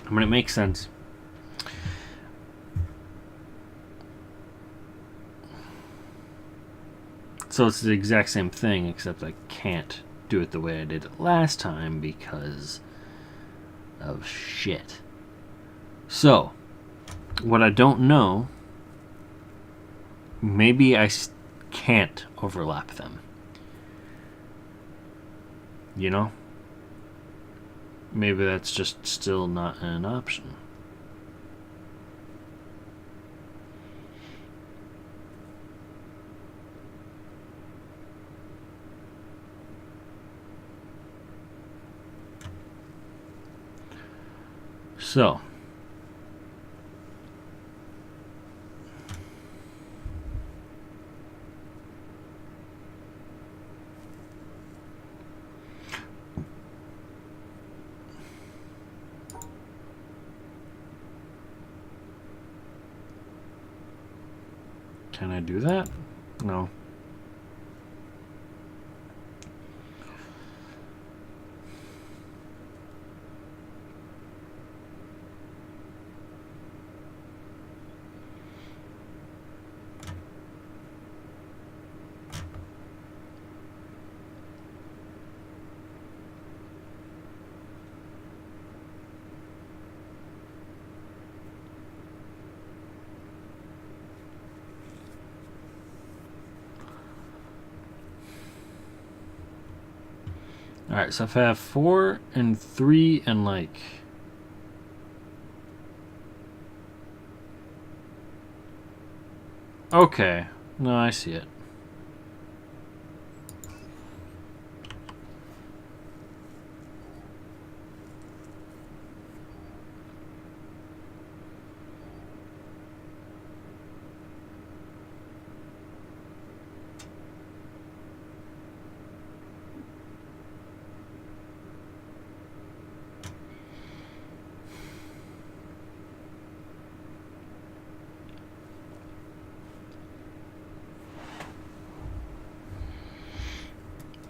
S1: I mean, it makes sense. So it's the exact same thing, except I can't do it the way I did it last time because of shit. So, what I don't know, maybe I can't overlap them. You know? Maybe that's just still not an option. So, can I do that? No. Alright, so if I have 4 and 3 and like... Okay. No, I see it.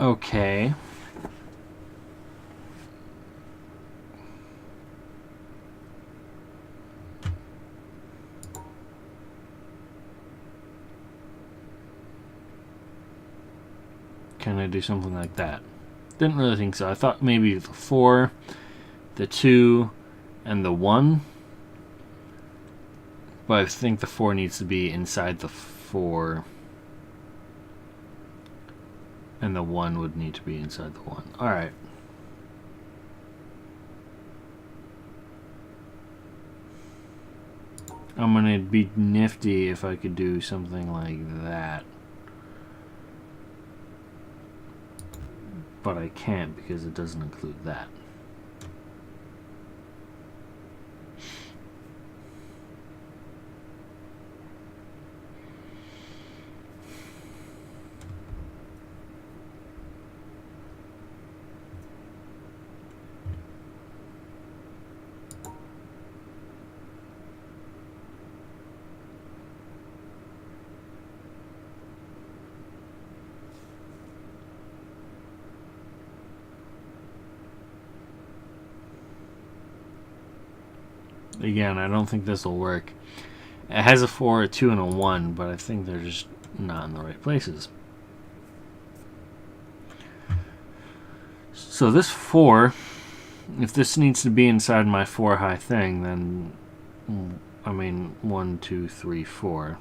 S1: Okay. Can I do something like that? Didn't really think so. I thought maybe the 4, the 2, and the 1. But I think the 4 needs to be inside the 4. And the 1 would need to be inside the 1. Alright. I'm gonna be nifty if I could do something like that. But I can't because it doesn't include that. Again, I don't think this will work. It has a 4, a 2, and a 1, but I think they're just not in the right places. So this 4, if this needs to be inside my 4 high thing, then, I mean, 1, 2, 3, 4.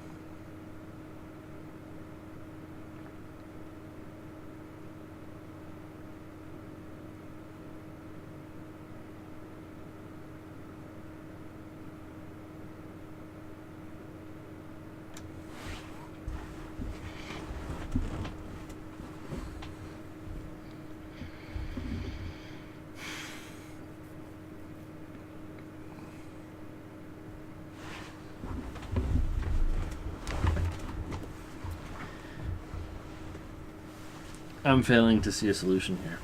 S1: I'm failing to see a solution here.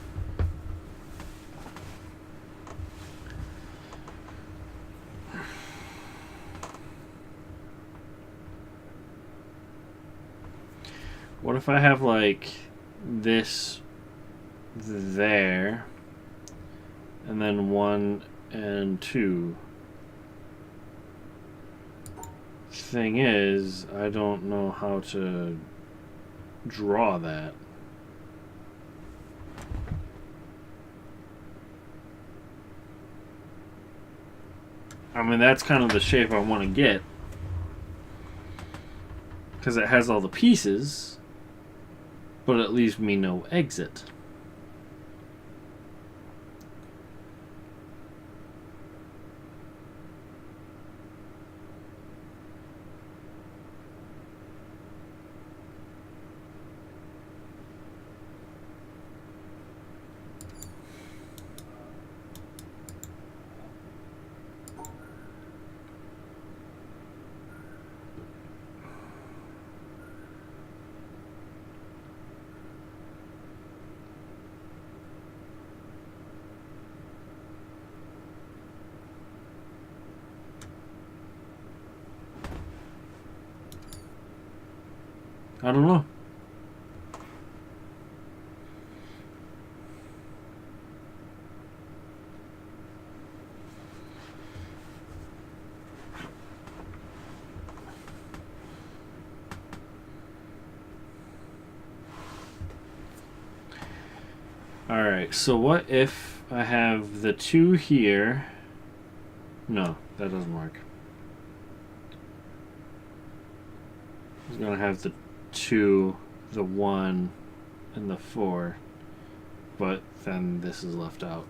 S1: What if I have like this there and then 1 and 2. Thing is, I don't know how to draw that. I mean, that's kind of the shape I want to get, because it has all the pieces, but it leaves me no exit. I don't know. Alright, so what if I have the 2 here? No, that doesn't work. I'm going to have the 2, the 1, and the 4, but then this is left out.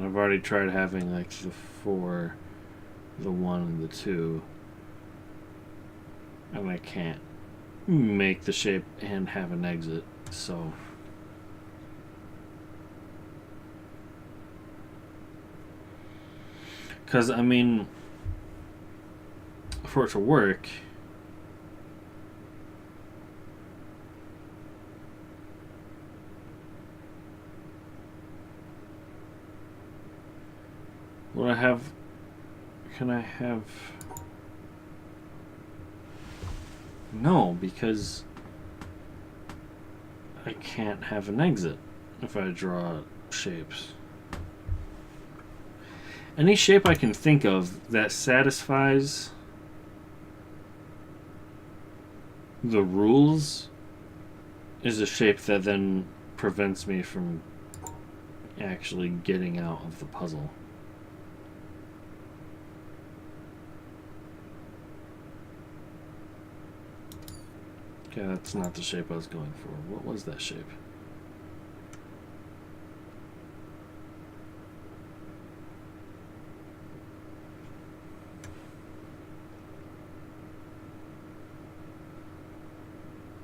S1: I've already tried having like the 4, the 1, and the 2, and I can't make the shape and have an exit, so because I mean, for it to work, would I have, can I have, no, because I can't have an exit if I draw shapes. Any shape I can think of that satisfies the rules is a shape that then prevents me from actually getting out of the puzzle. Okay, that's not the shape I was going for. What was that shape?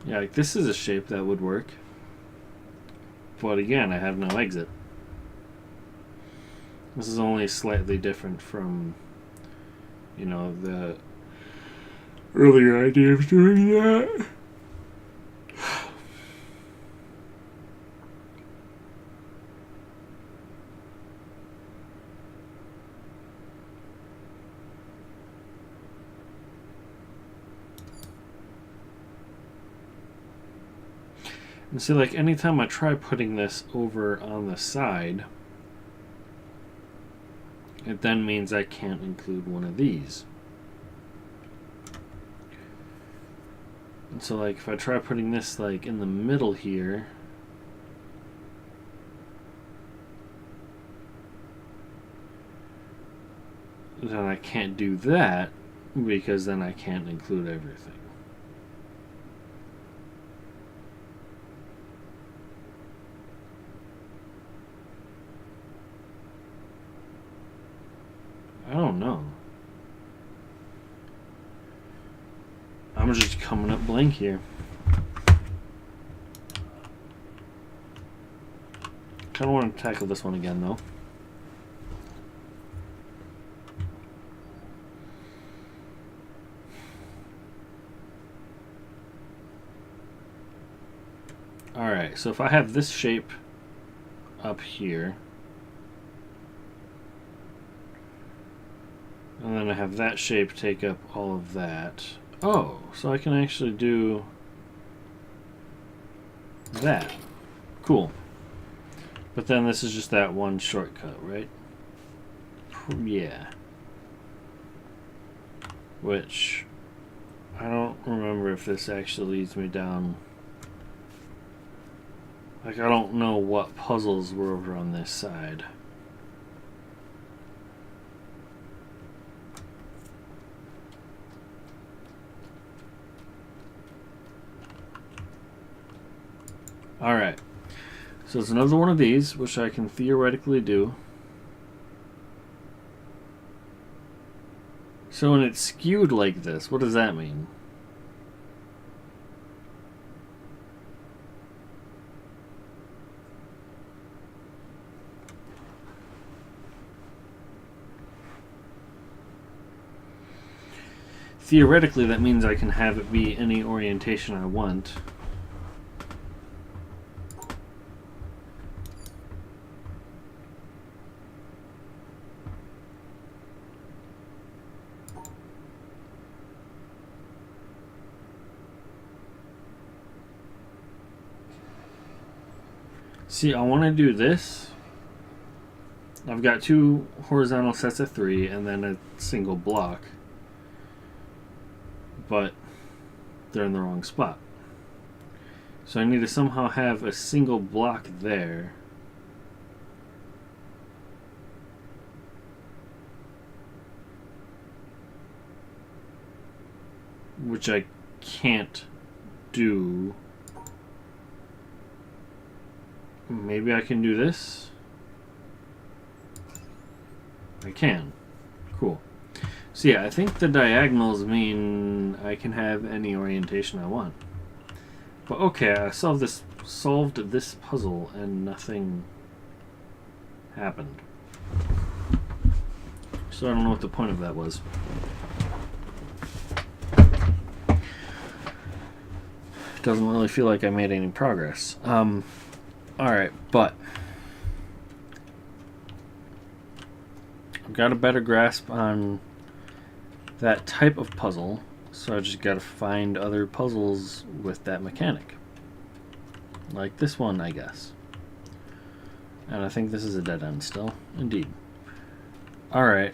S1: Yeah, like this is a shape that would work. But again, I have no exit. This is only slightly different from, you know, the earlier idea of doing that. And see, like, anytime I try putting this over on the side, it then means I can't include one of these. And so, like, if I try putting this, like, in the middle here, then I can't do that, because then I can't include everything. I don't know. I'm just coming up blank here. Kind of want to tackle this one again, though. Alright, so if I have this shape up here, and then I have that shape take up all of that, Oh, so I can actually do that. Cool. But then this is just that one shortcut, right? Yeah. Which, I don't remember if this actually leads me down. Like, I don't know what puzzles were over on this side. Alright. So it's another one of these, which I can theoretically do. So when it's skewed like this, what does that mean? Theoretically, that means I can have it be any orientation I want. See, I want to do this. I've got 2 horizontal sets of 3 and then a single block. But they're in the wrong spot. So I need to somehow have a single block there. Which I can't do. Maybe I can do this? I can. Cool. So yeah, I think the diagonals mean I can have any orientation I want. But okay, I solved this puzzle and nothing happened. So I don't know what the point of that was. Doesn't really feel like I made any progress. Alright, but I've got a better grasp on that type of puzzle, so I just gotta find other puzzles with that mechanic. Like this one, I guess. And I think this is a dead end still. Indeed. Alright.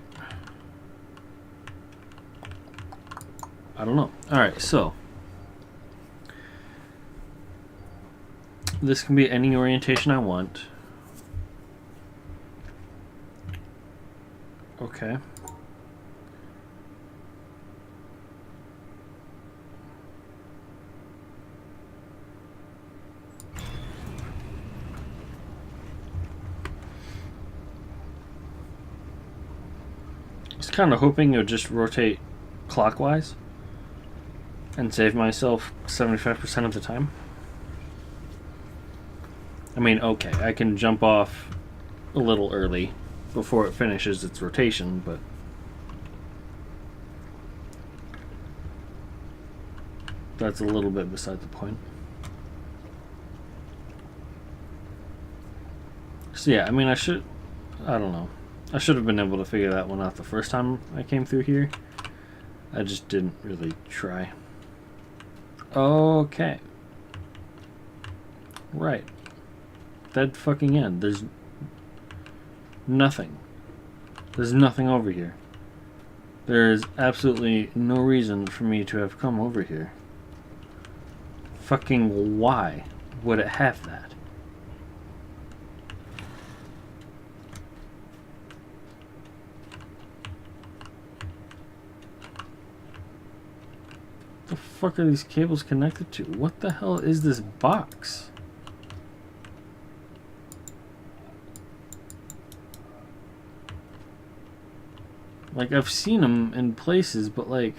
S1: I don't know. Alright, so this can be any orientation I want. Okay. I was kind of hoping it would just rotate clockwise and save myself 75% of the time. I mean, okay, I can jump off a little early before it finishes its rotation, but that's a little bit beside the point. So yeah, I mean, I don't know. I should have been able to figure that one out the first time I came through here. I just didn't really try. Okay. Right. Dead fucking end. There's nothing. There's nothing over here. There's absolutely no reason for me to have come over here. Fucking why would it have that? The fuck are these cables connected to? What the hell is this box? Like, I've seen them in places, but like,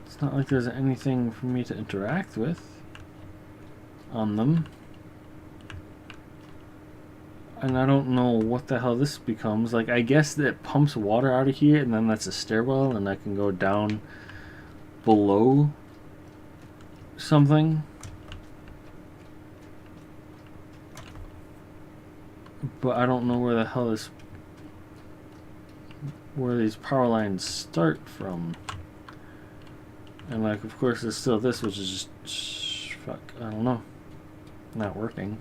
S1: it's not like there's anything for me to interact with on them. And I don't know what the hell this becomes. Like, I guess that it pumps water out of here, and then that's a stairwell, and I can go down below something. But I don't know where the hell this where these power lines start from. And like, of course, there's still this, which is just fuck. I don't know, not working.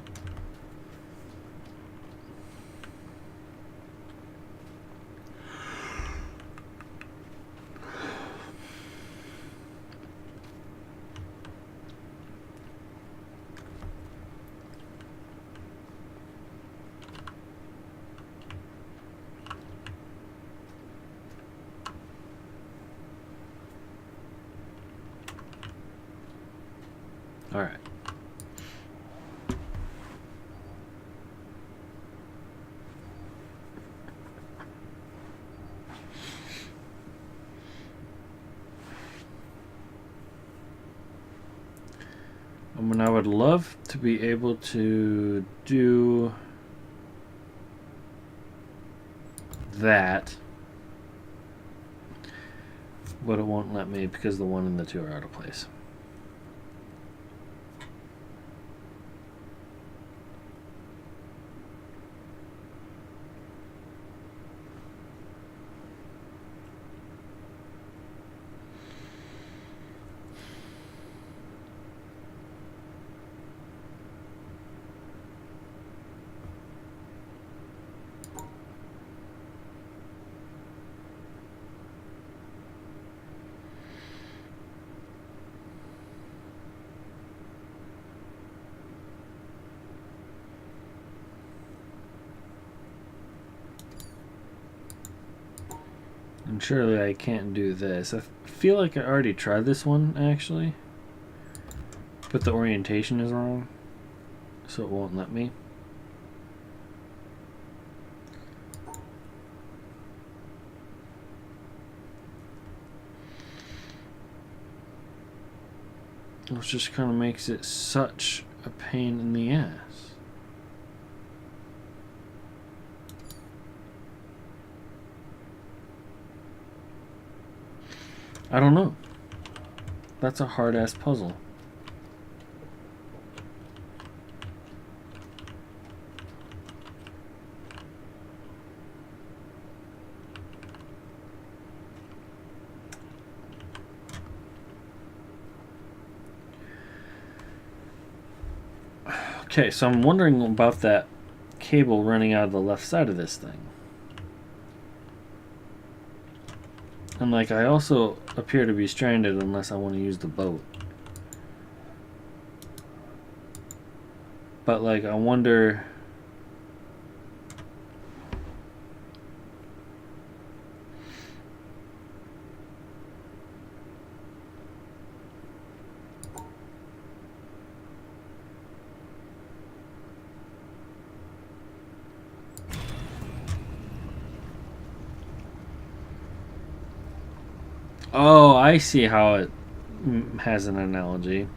S1: All right. I mean, I would love to be able to do that, but it won't let me because the 1 and the 2 are out of place. And surely I can't do this. I feel like I already tried this one, actually. But the orientation is wrong, so it won't let me. Which just kind of makes it such a pain in the ass. I don't know. That's a hard-ass puzzle. Okay, so I'm wondering about that cable running out of the left side of this thing. And like, I also appear to be stranded unless I want to use the boat. But like, I wonder... Oh, I see how it has an analogy.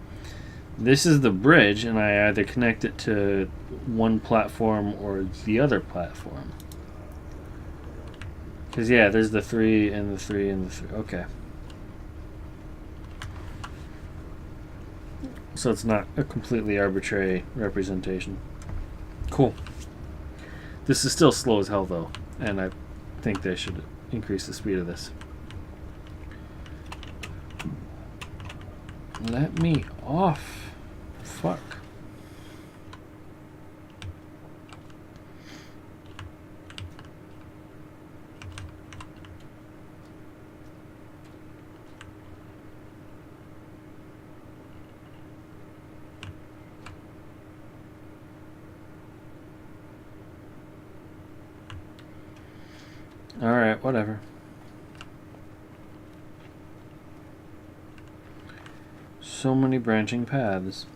S1: This is the bridge, and I either connect it to one platform or the other platform. Because, yeah, there's the 3 and the 3 and the 3. Okay. So it's not a completely arbitrary representation. Cool. This is still slow as hell, though, and I think they should increase the speed of this. Let me off. Fuck. Alright, whatever. So many branching paths.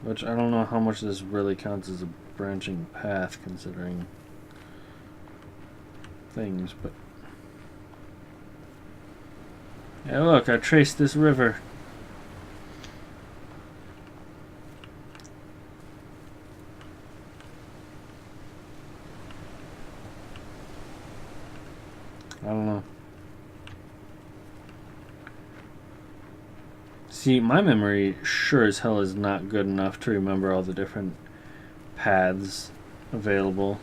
S1: Which I don't know how much this really counts as a branching path considering things, but... Yeah, look, I traced this river. I don't know. See, my memory sure as hell is not good enough to remember all the different paths available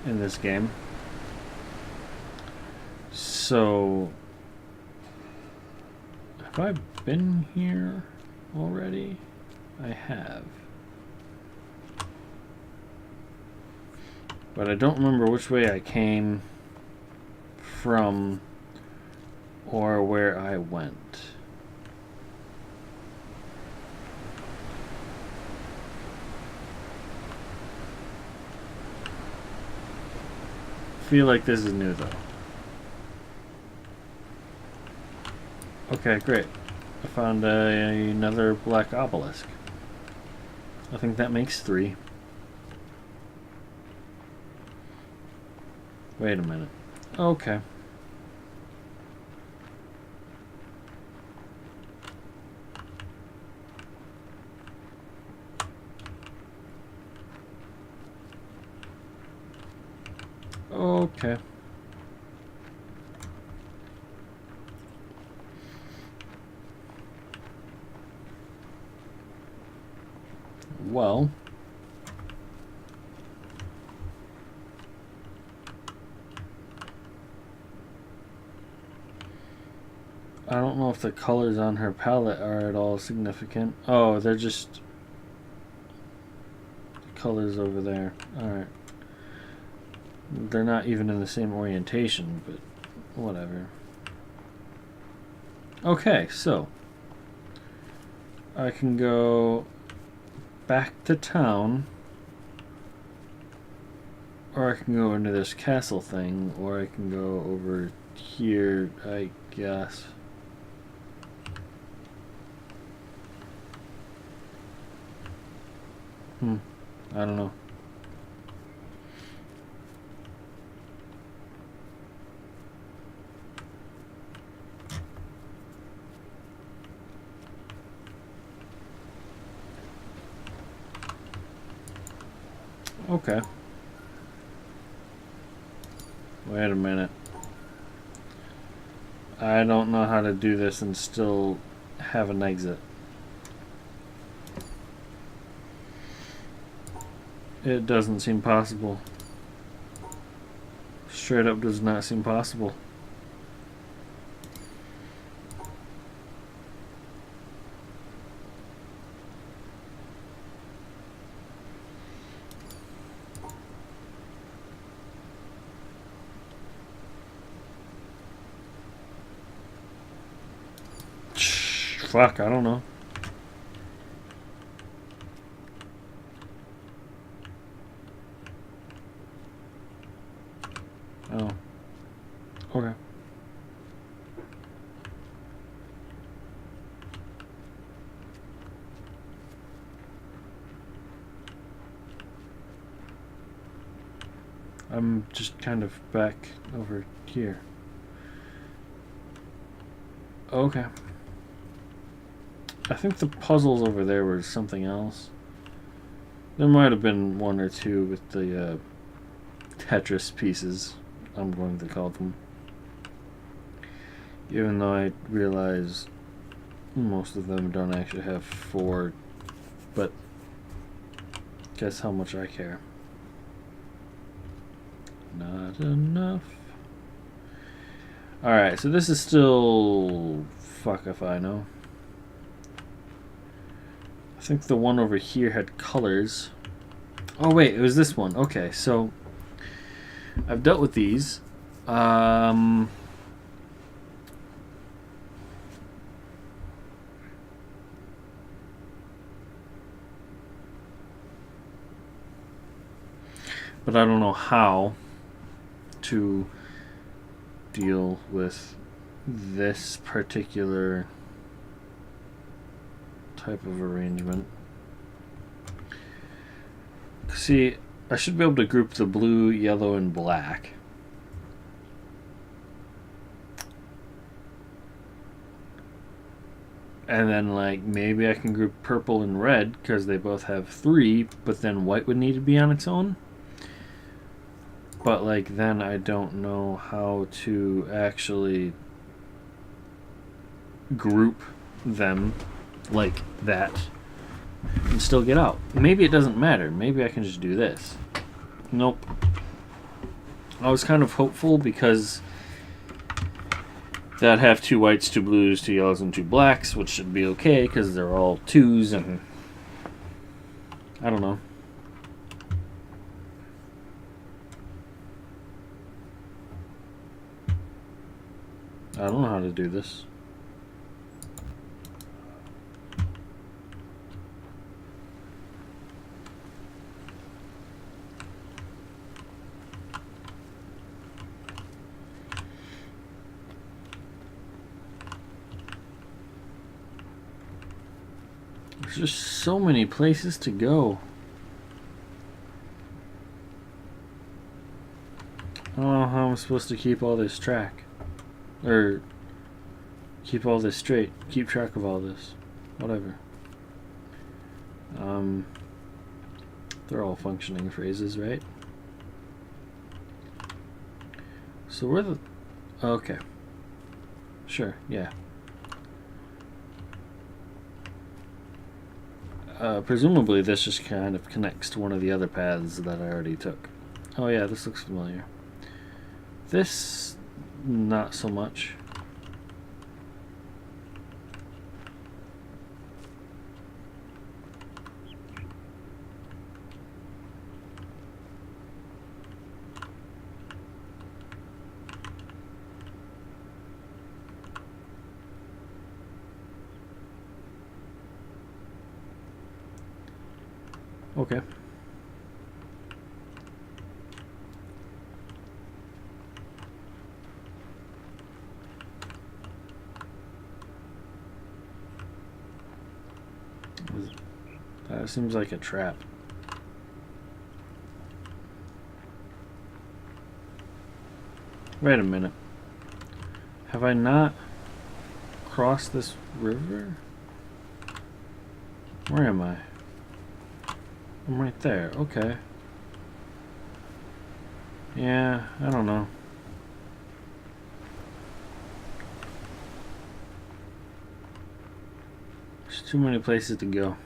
S1: in this game. So, have I been here already? I have. But I don't remember which way I came from or where I went. I feel like this is new though. Okay, great. I found another black obelisk. I think that makes 3. Wait a minute. Okay. Okay. Well, I don't know if the colors on her palette are at all significant. Oh, they're just the colors over there. Alright. They're not even in the same orientation, but whatever. Okay, so I can go back to town, or I can go into this castle thing, or I can go over here, I guess. I don't know. Okay. Wait a minute. I don't know how to do this and still have an exit. It doesn't seem possible. Straight up does not seem possible. Fuck, I don't know. Oh. Okay. I'm just kind of back over here. Okay. I think the puzzles over there were something else. There might have been 1 or 2 with the Tetris pieces, I'm going to call them. Even though I realize most of them don't actually have 4, but guess how much I care. Not enough. Alright, so this is still... fuck if I know. I think the one over here had colors. Oh wait, it was this one. Okay, so I've dealt with these. But I don't know how to deal with this particular type of arrangement. See, I should be able to group the blue, yellow, and black. And then, like, maybe I can group purple and red because they both have 3, but then white would need to be on its own. But, like, then I don't know how to actually group them like that and still get out. Maybe it doesn't matter. Maybe I can just do this. Nope. I was kind of hopeful because that have 2 whites, 2 blues, 2 yellows, and 2 blacks, which should be okay because they're all 2s, and I don't know. I don't know how to do this. There's just so many places to go. I don't know how I'm supposed to keep all this track. Or keep all this straight. Keep track of all this. Whatever. They're all functioning phrases, right? So where the... Okay. Sure, yeah. Presumably this just kind of connects to one of the other paths that I already took. Oh yeah, this looks familiar. This, not so much. Okay. That seems like a trap. Wait a minute. Have I not crossed this river? Where am I? I'm right there. Okay. Yeah, I don't know. There's too many places to go.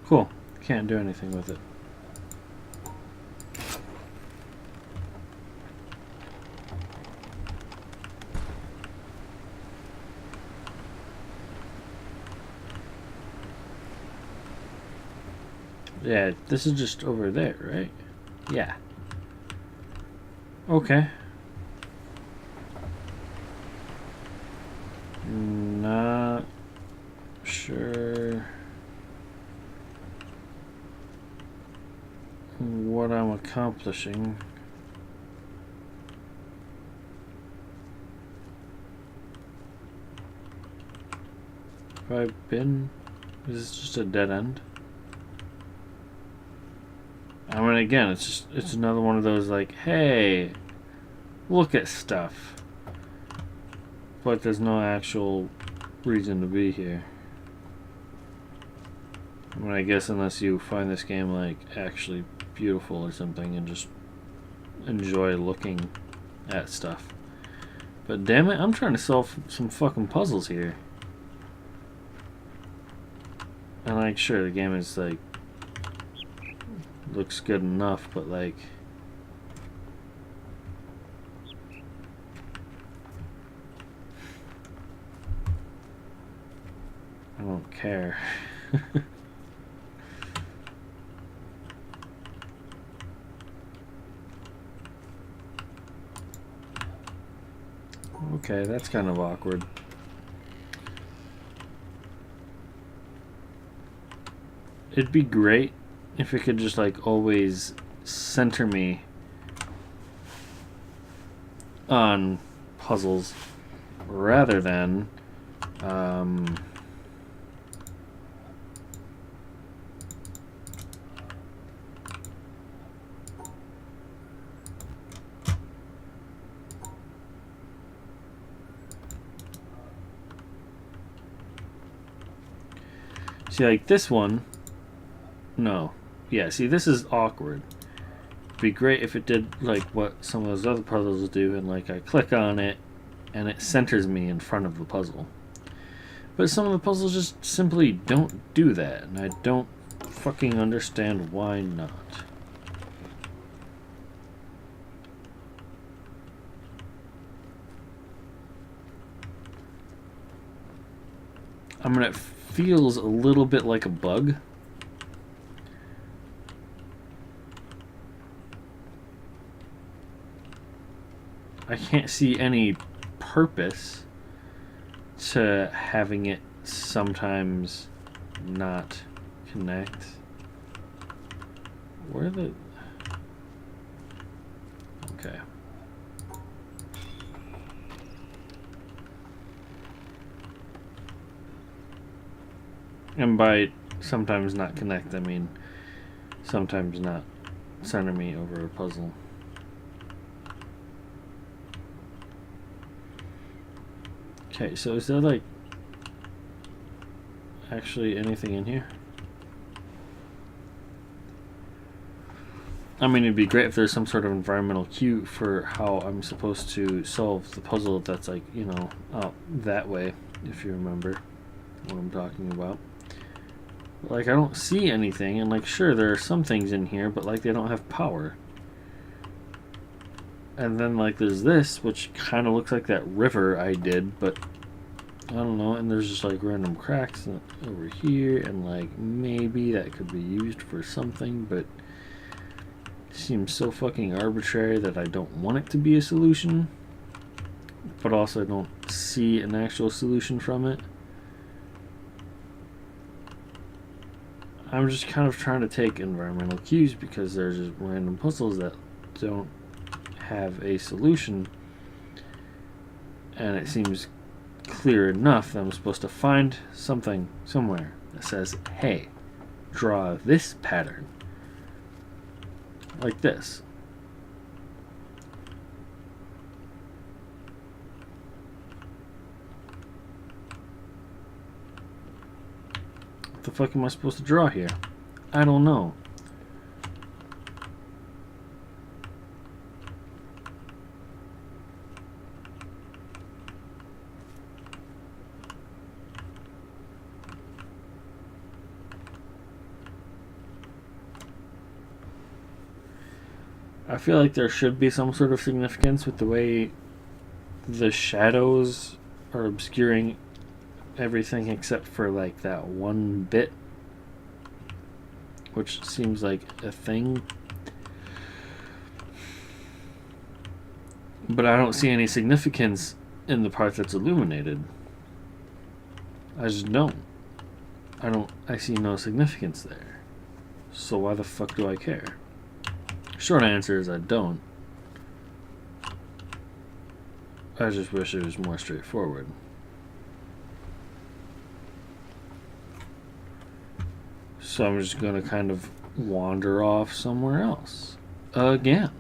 S1: Cool. Can't do anything with it. Yeah, this is just over there, right? Yeah. Okay. Not sure what I'm accomplishing. Have I been? Is this just a dead end? I mean, again, it's another one of those like, hey, look at stuff. But there's no actual reason to be here. I mean, I guess unless you find this game like actually beautiful or something and just enjoy looking at stuff. But damn it, I'm trying to solve some fucking puzzles here. And like, sure, the game is like looks good enough, but like I don't care. Okay, that's kind of awkward. It'd be great if it could just like always center me on puzzles. rather than see, like this one. No. Yeah, see, this is awkward. It'd be great if it did like what some of those other puzzles do, and like I click on it and it centers me in front of the puzzle. But some of the puzzles just simply don't do that, and I don't fucking understand why not. I mean, it feels a little bit like a bug. I can't see any purpose to having it sometimes not connect. Where the... Okay. And by sometimes not connect, I mean sometimes not center me over a puzzle. Okay, so is there like actually anything in here? I mean, it'd be great if there's some sort of environmental cue for how I'm supposed to solve the puzzle that's like, you know, out that way, if you remember what I'm talking about. Like, I don't see anything, and like, sure, there are some things in here, but like, they don't have power. And then like, there's this, which kind of looks like that river I did, but I don't know, and there's just like random cracks over here, and like, maybe that could be used for something, but it seems so fucking arbitrary that I don't want it to be a solution, but also I don't see an actual solution from it. I'm just kind of trying to take environmental cues because there's just random puzzles that don't have a solution, and it seems clear enough that I'm supposed to find something somewhere that says, hey, draw this pattern like this. What the fuck am I supposed to draw here? I don't know. I feel like there should be some sort of significance with the way the shadows are obscuring everything except for like that one bit, which seems like a thing. But I don't see any significance in the part that's illuminated. I just don't. I see no significance there. So why the fuck do I care? Short answer is I don't. I just wish it was more straightforward. So I'm just gonna kind of wander off somewhere else again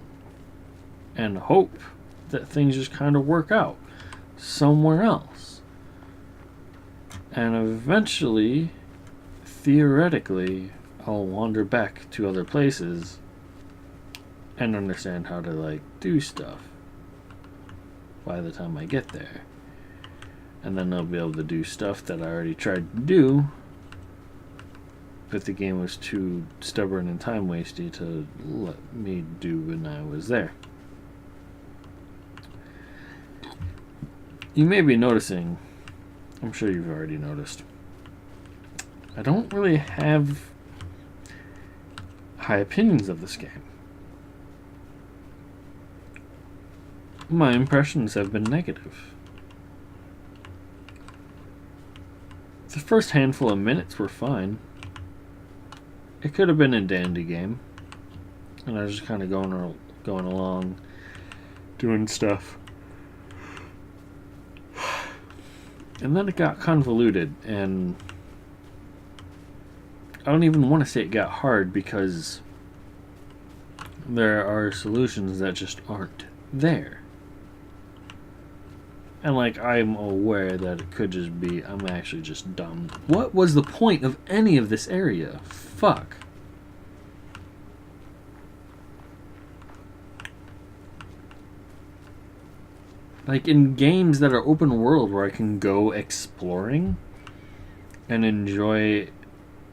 S1: and hope that things just kind of work out somewhere else. And eventually, theoretically, I'll wander back to other places and understand how to like do stuff by the time I get there. And then I'll be able to do stuff that I already tried to do, but the game was too stubborn and time wasty to let me do when I was there. You may be noticing, I'm sure you've already noticed, I don't really have high opinions of this game. My impressions have been negative. The first handful of minutes were fine. It could have been a dandy game, and I was just kind of going along, doing stuff. And then it got convoluted, and I don't even want to say it got hard because there are solutions that just aren't there. And like, I'm aware that it could just be I'm actually just dumb. What was the point of any of this area? Fuck. Like in games that are open world where I can go exploring and enjoy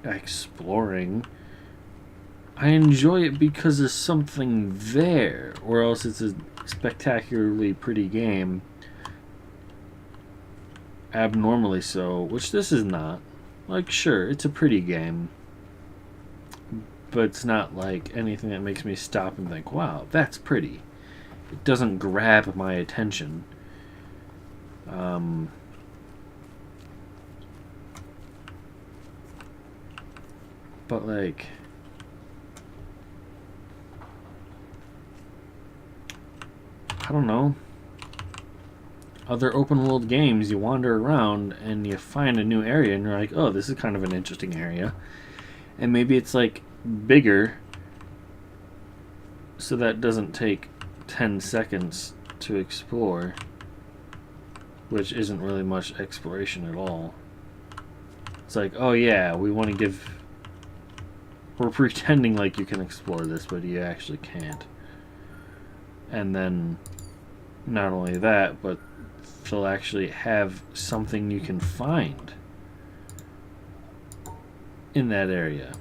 S1: exploring, I enjoy it because there's something there, or else it's a spectacularly pretty game. Abnormally so, which this is not. Like, sure, it's a pretty game, but it's not like anything that makes me stop and think, wow, that's pretty. It doesn't grab my attention. But like, I don't know. Other open world games, you wander around and you find a new area and you're like, oh, this is kind of an interesting area. And maybe it's like bigger, so that doesn't take 10 seconds to explore, which isn't really much exploration at all. It's like, oh yeah, we're pretending like you can explore this, but you actually can't. And then, not only that, but they'll actually have something you can find in that area.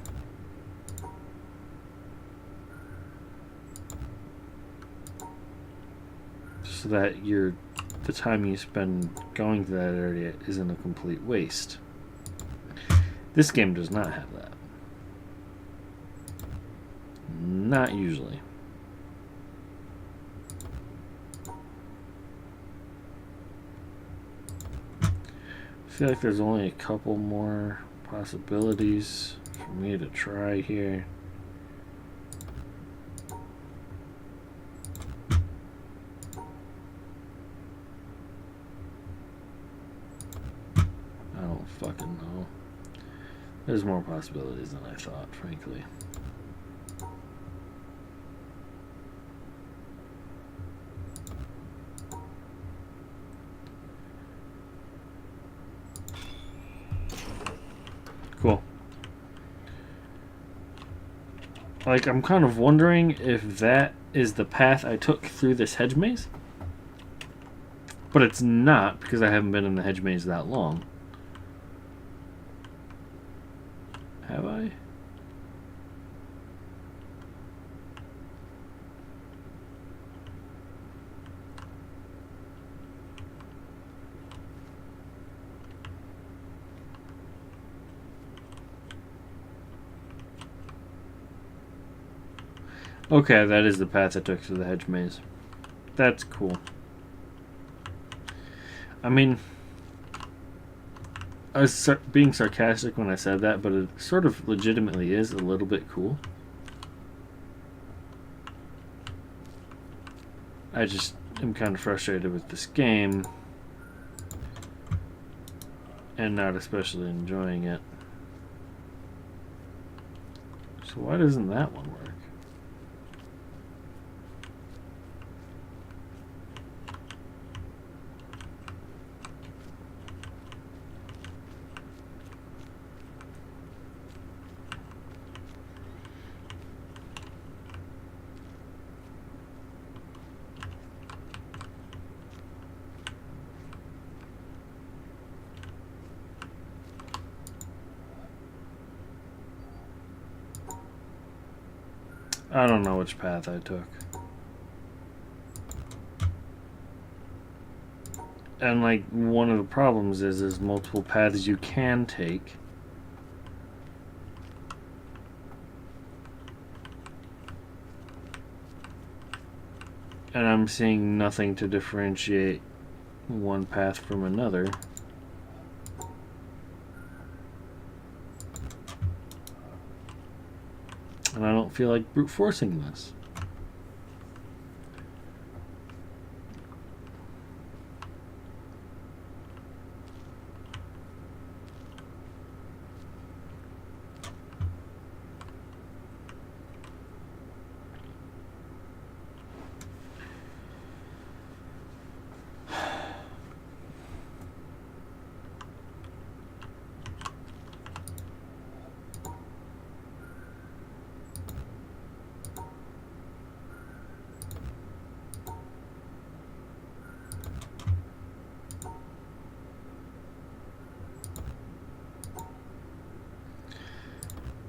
S1: So that the time you spend going to that area isn't a complete waste. This game does not have that. Not usually. I feel like there's only a couple more possibilities for me to try here. I don't fucking know. There's more possibilities than I thought, frankly. Cool. Like, I'm kind of wondering if that is the path I took through this hedge maze. But it's not, because I haven't been in the hedge maze that long. Have I? Okay, that is the path I took through the hedge maze. That's cool. I mean, I was being sarcastic when I said that, but it sort of legitimately is a little bit cool. I just am kind of frustrated with this game and not especially enjoying it. So why doesn't that one work? I don't know which path I took. And like, one of the problems is there's multiple paths you can take. And I'm seeing nothing to differentiate one path from another. And I don't feel like brute forcing this.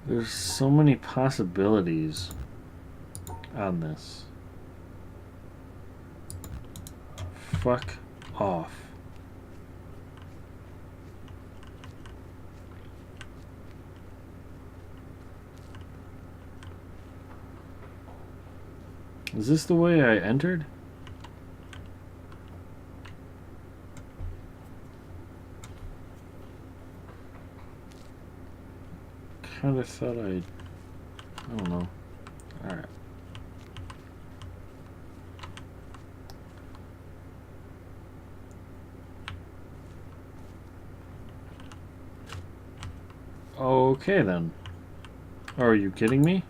S1: There's so many possibilities on this. Fuck off. Is this the way I entered? Kinda thought I don't know. Alright. Okay then. Oh, are you kidding me?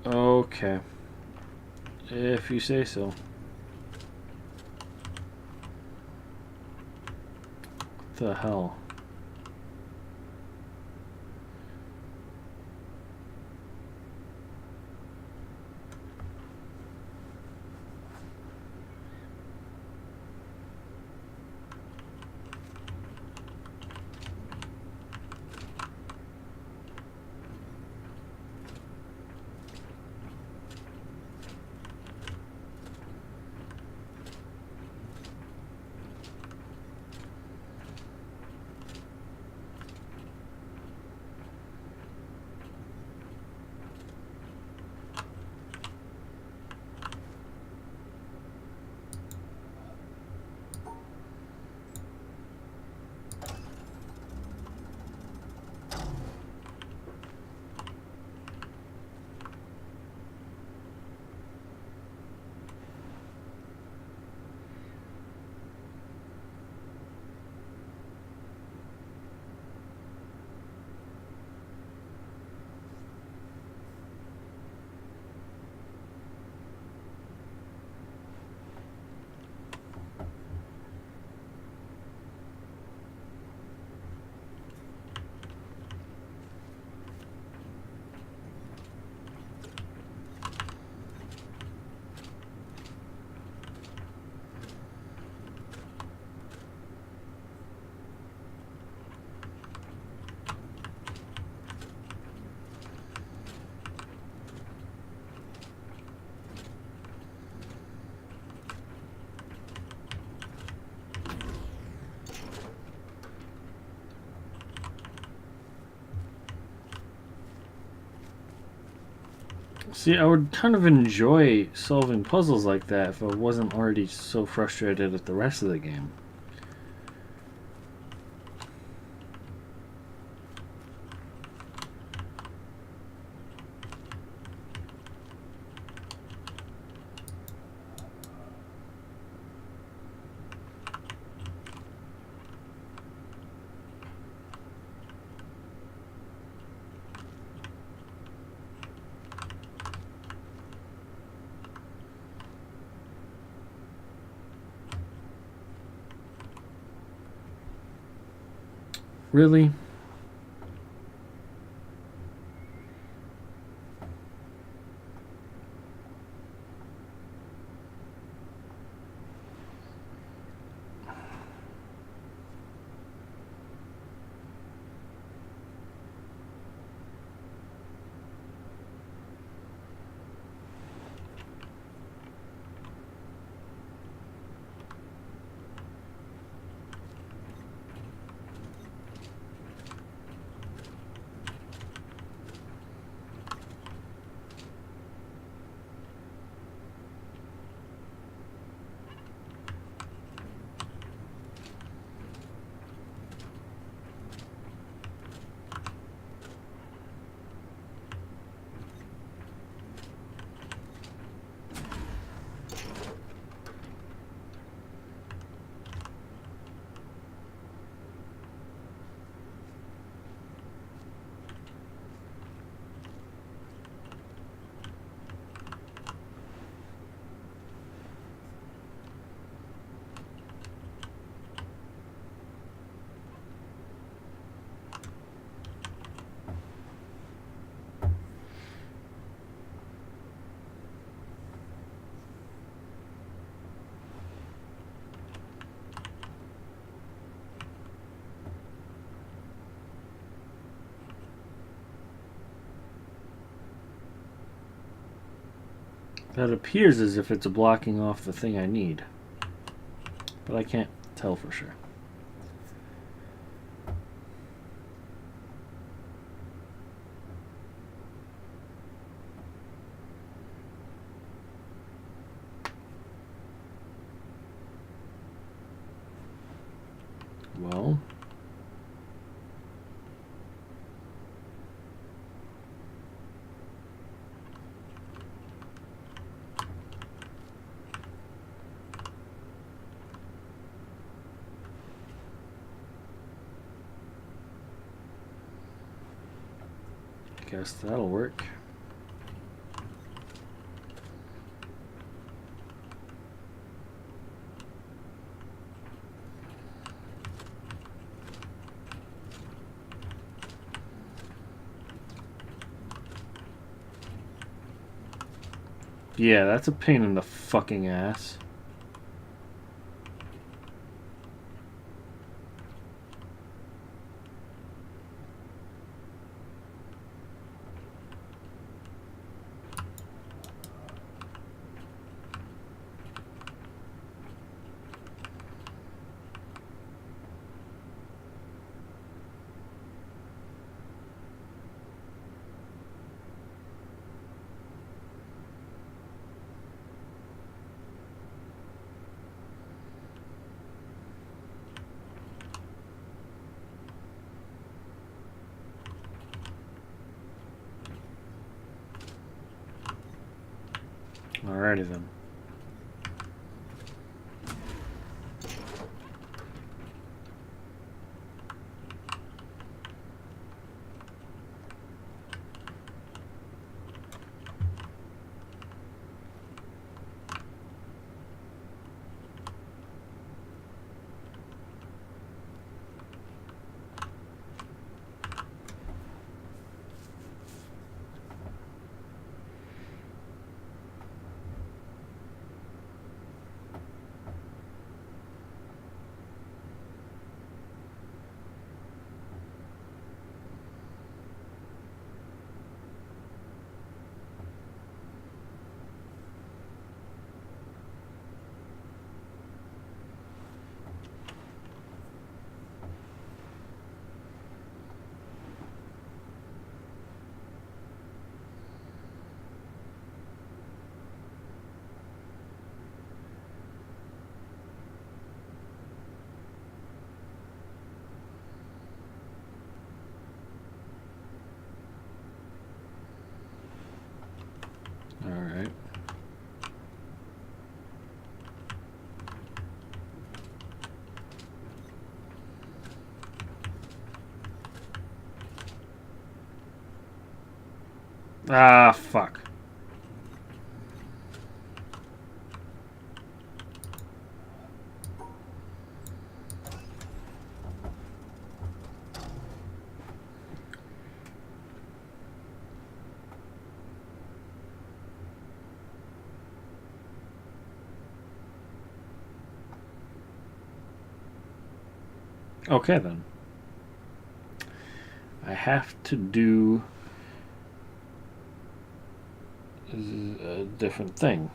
S1: Okay. If you say so. What the hell? See, I would kind of enjoy solving puzzles like that if I wasn't already so frustrated at the rest of the game. Really? That appears as if it's blocking off the thing I need. But I can't tell for sure. Well, guess that'll work. Yeah, that's a pain in the fucking ass. Alrighty then. Alright. Ah, fuck. Okay then. I have to do a different thing.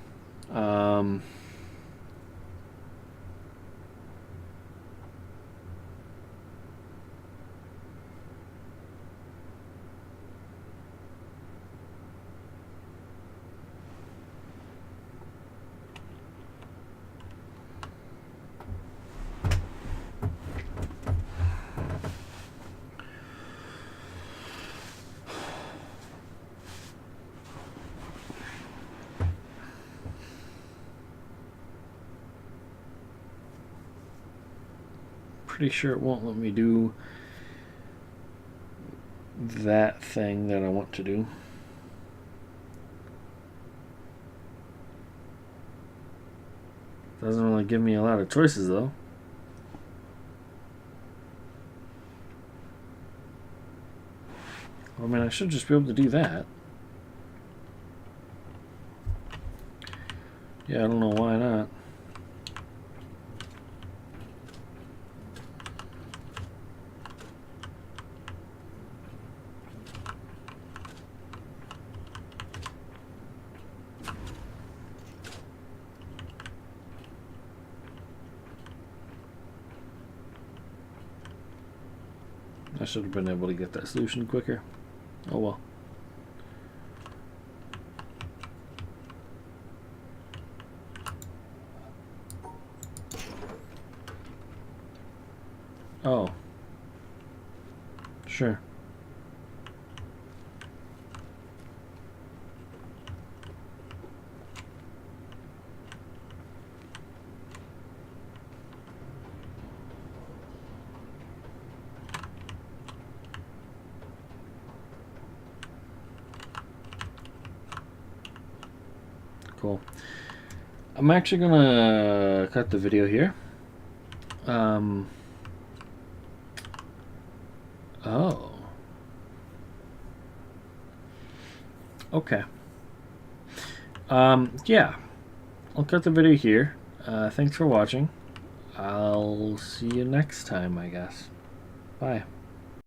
S1: Pretty sure it won't let me do that thing that I want to do. Doesn't really give me a lot of choices though. I mean, I should just be able to do that. Yeah, I don't know why not. I should have been able to get that solution quicker. Oh well. Oh. Sure. Cool. I'm actually gonna cut the video here. Oh. Okay. Yeah. I'll cut the video here. Thanks for watching. I'll see you next time, I guess. Bye.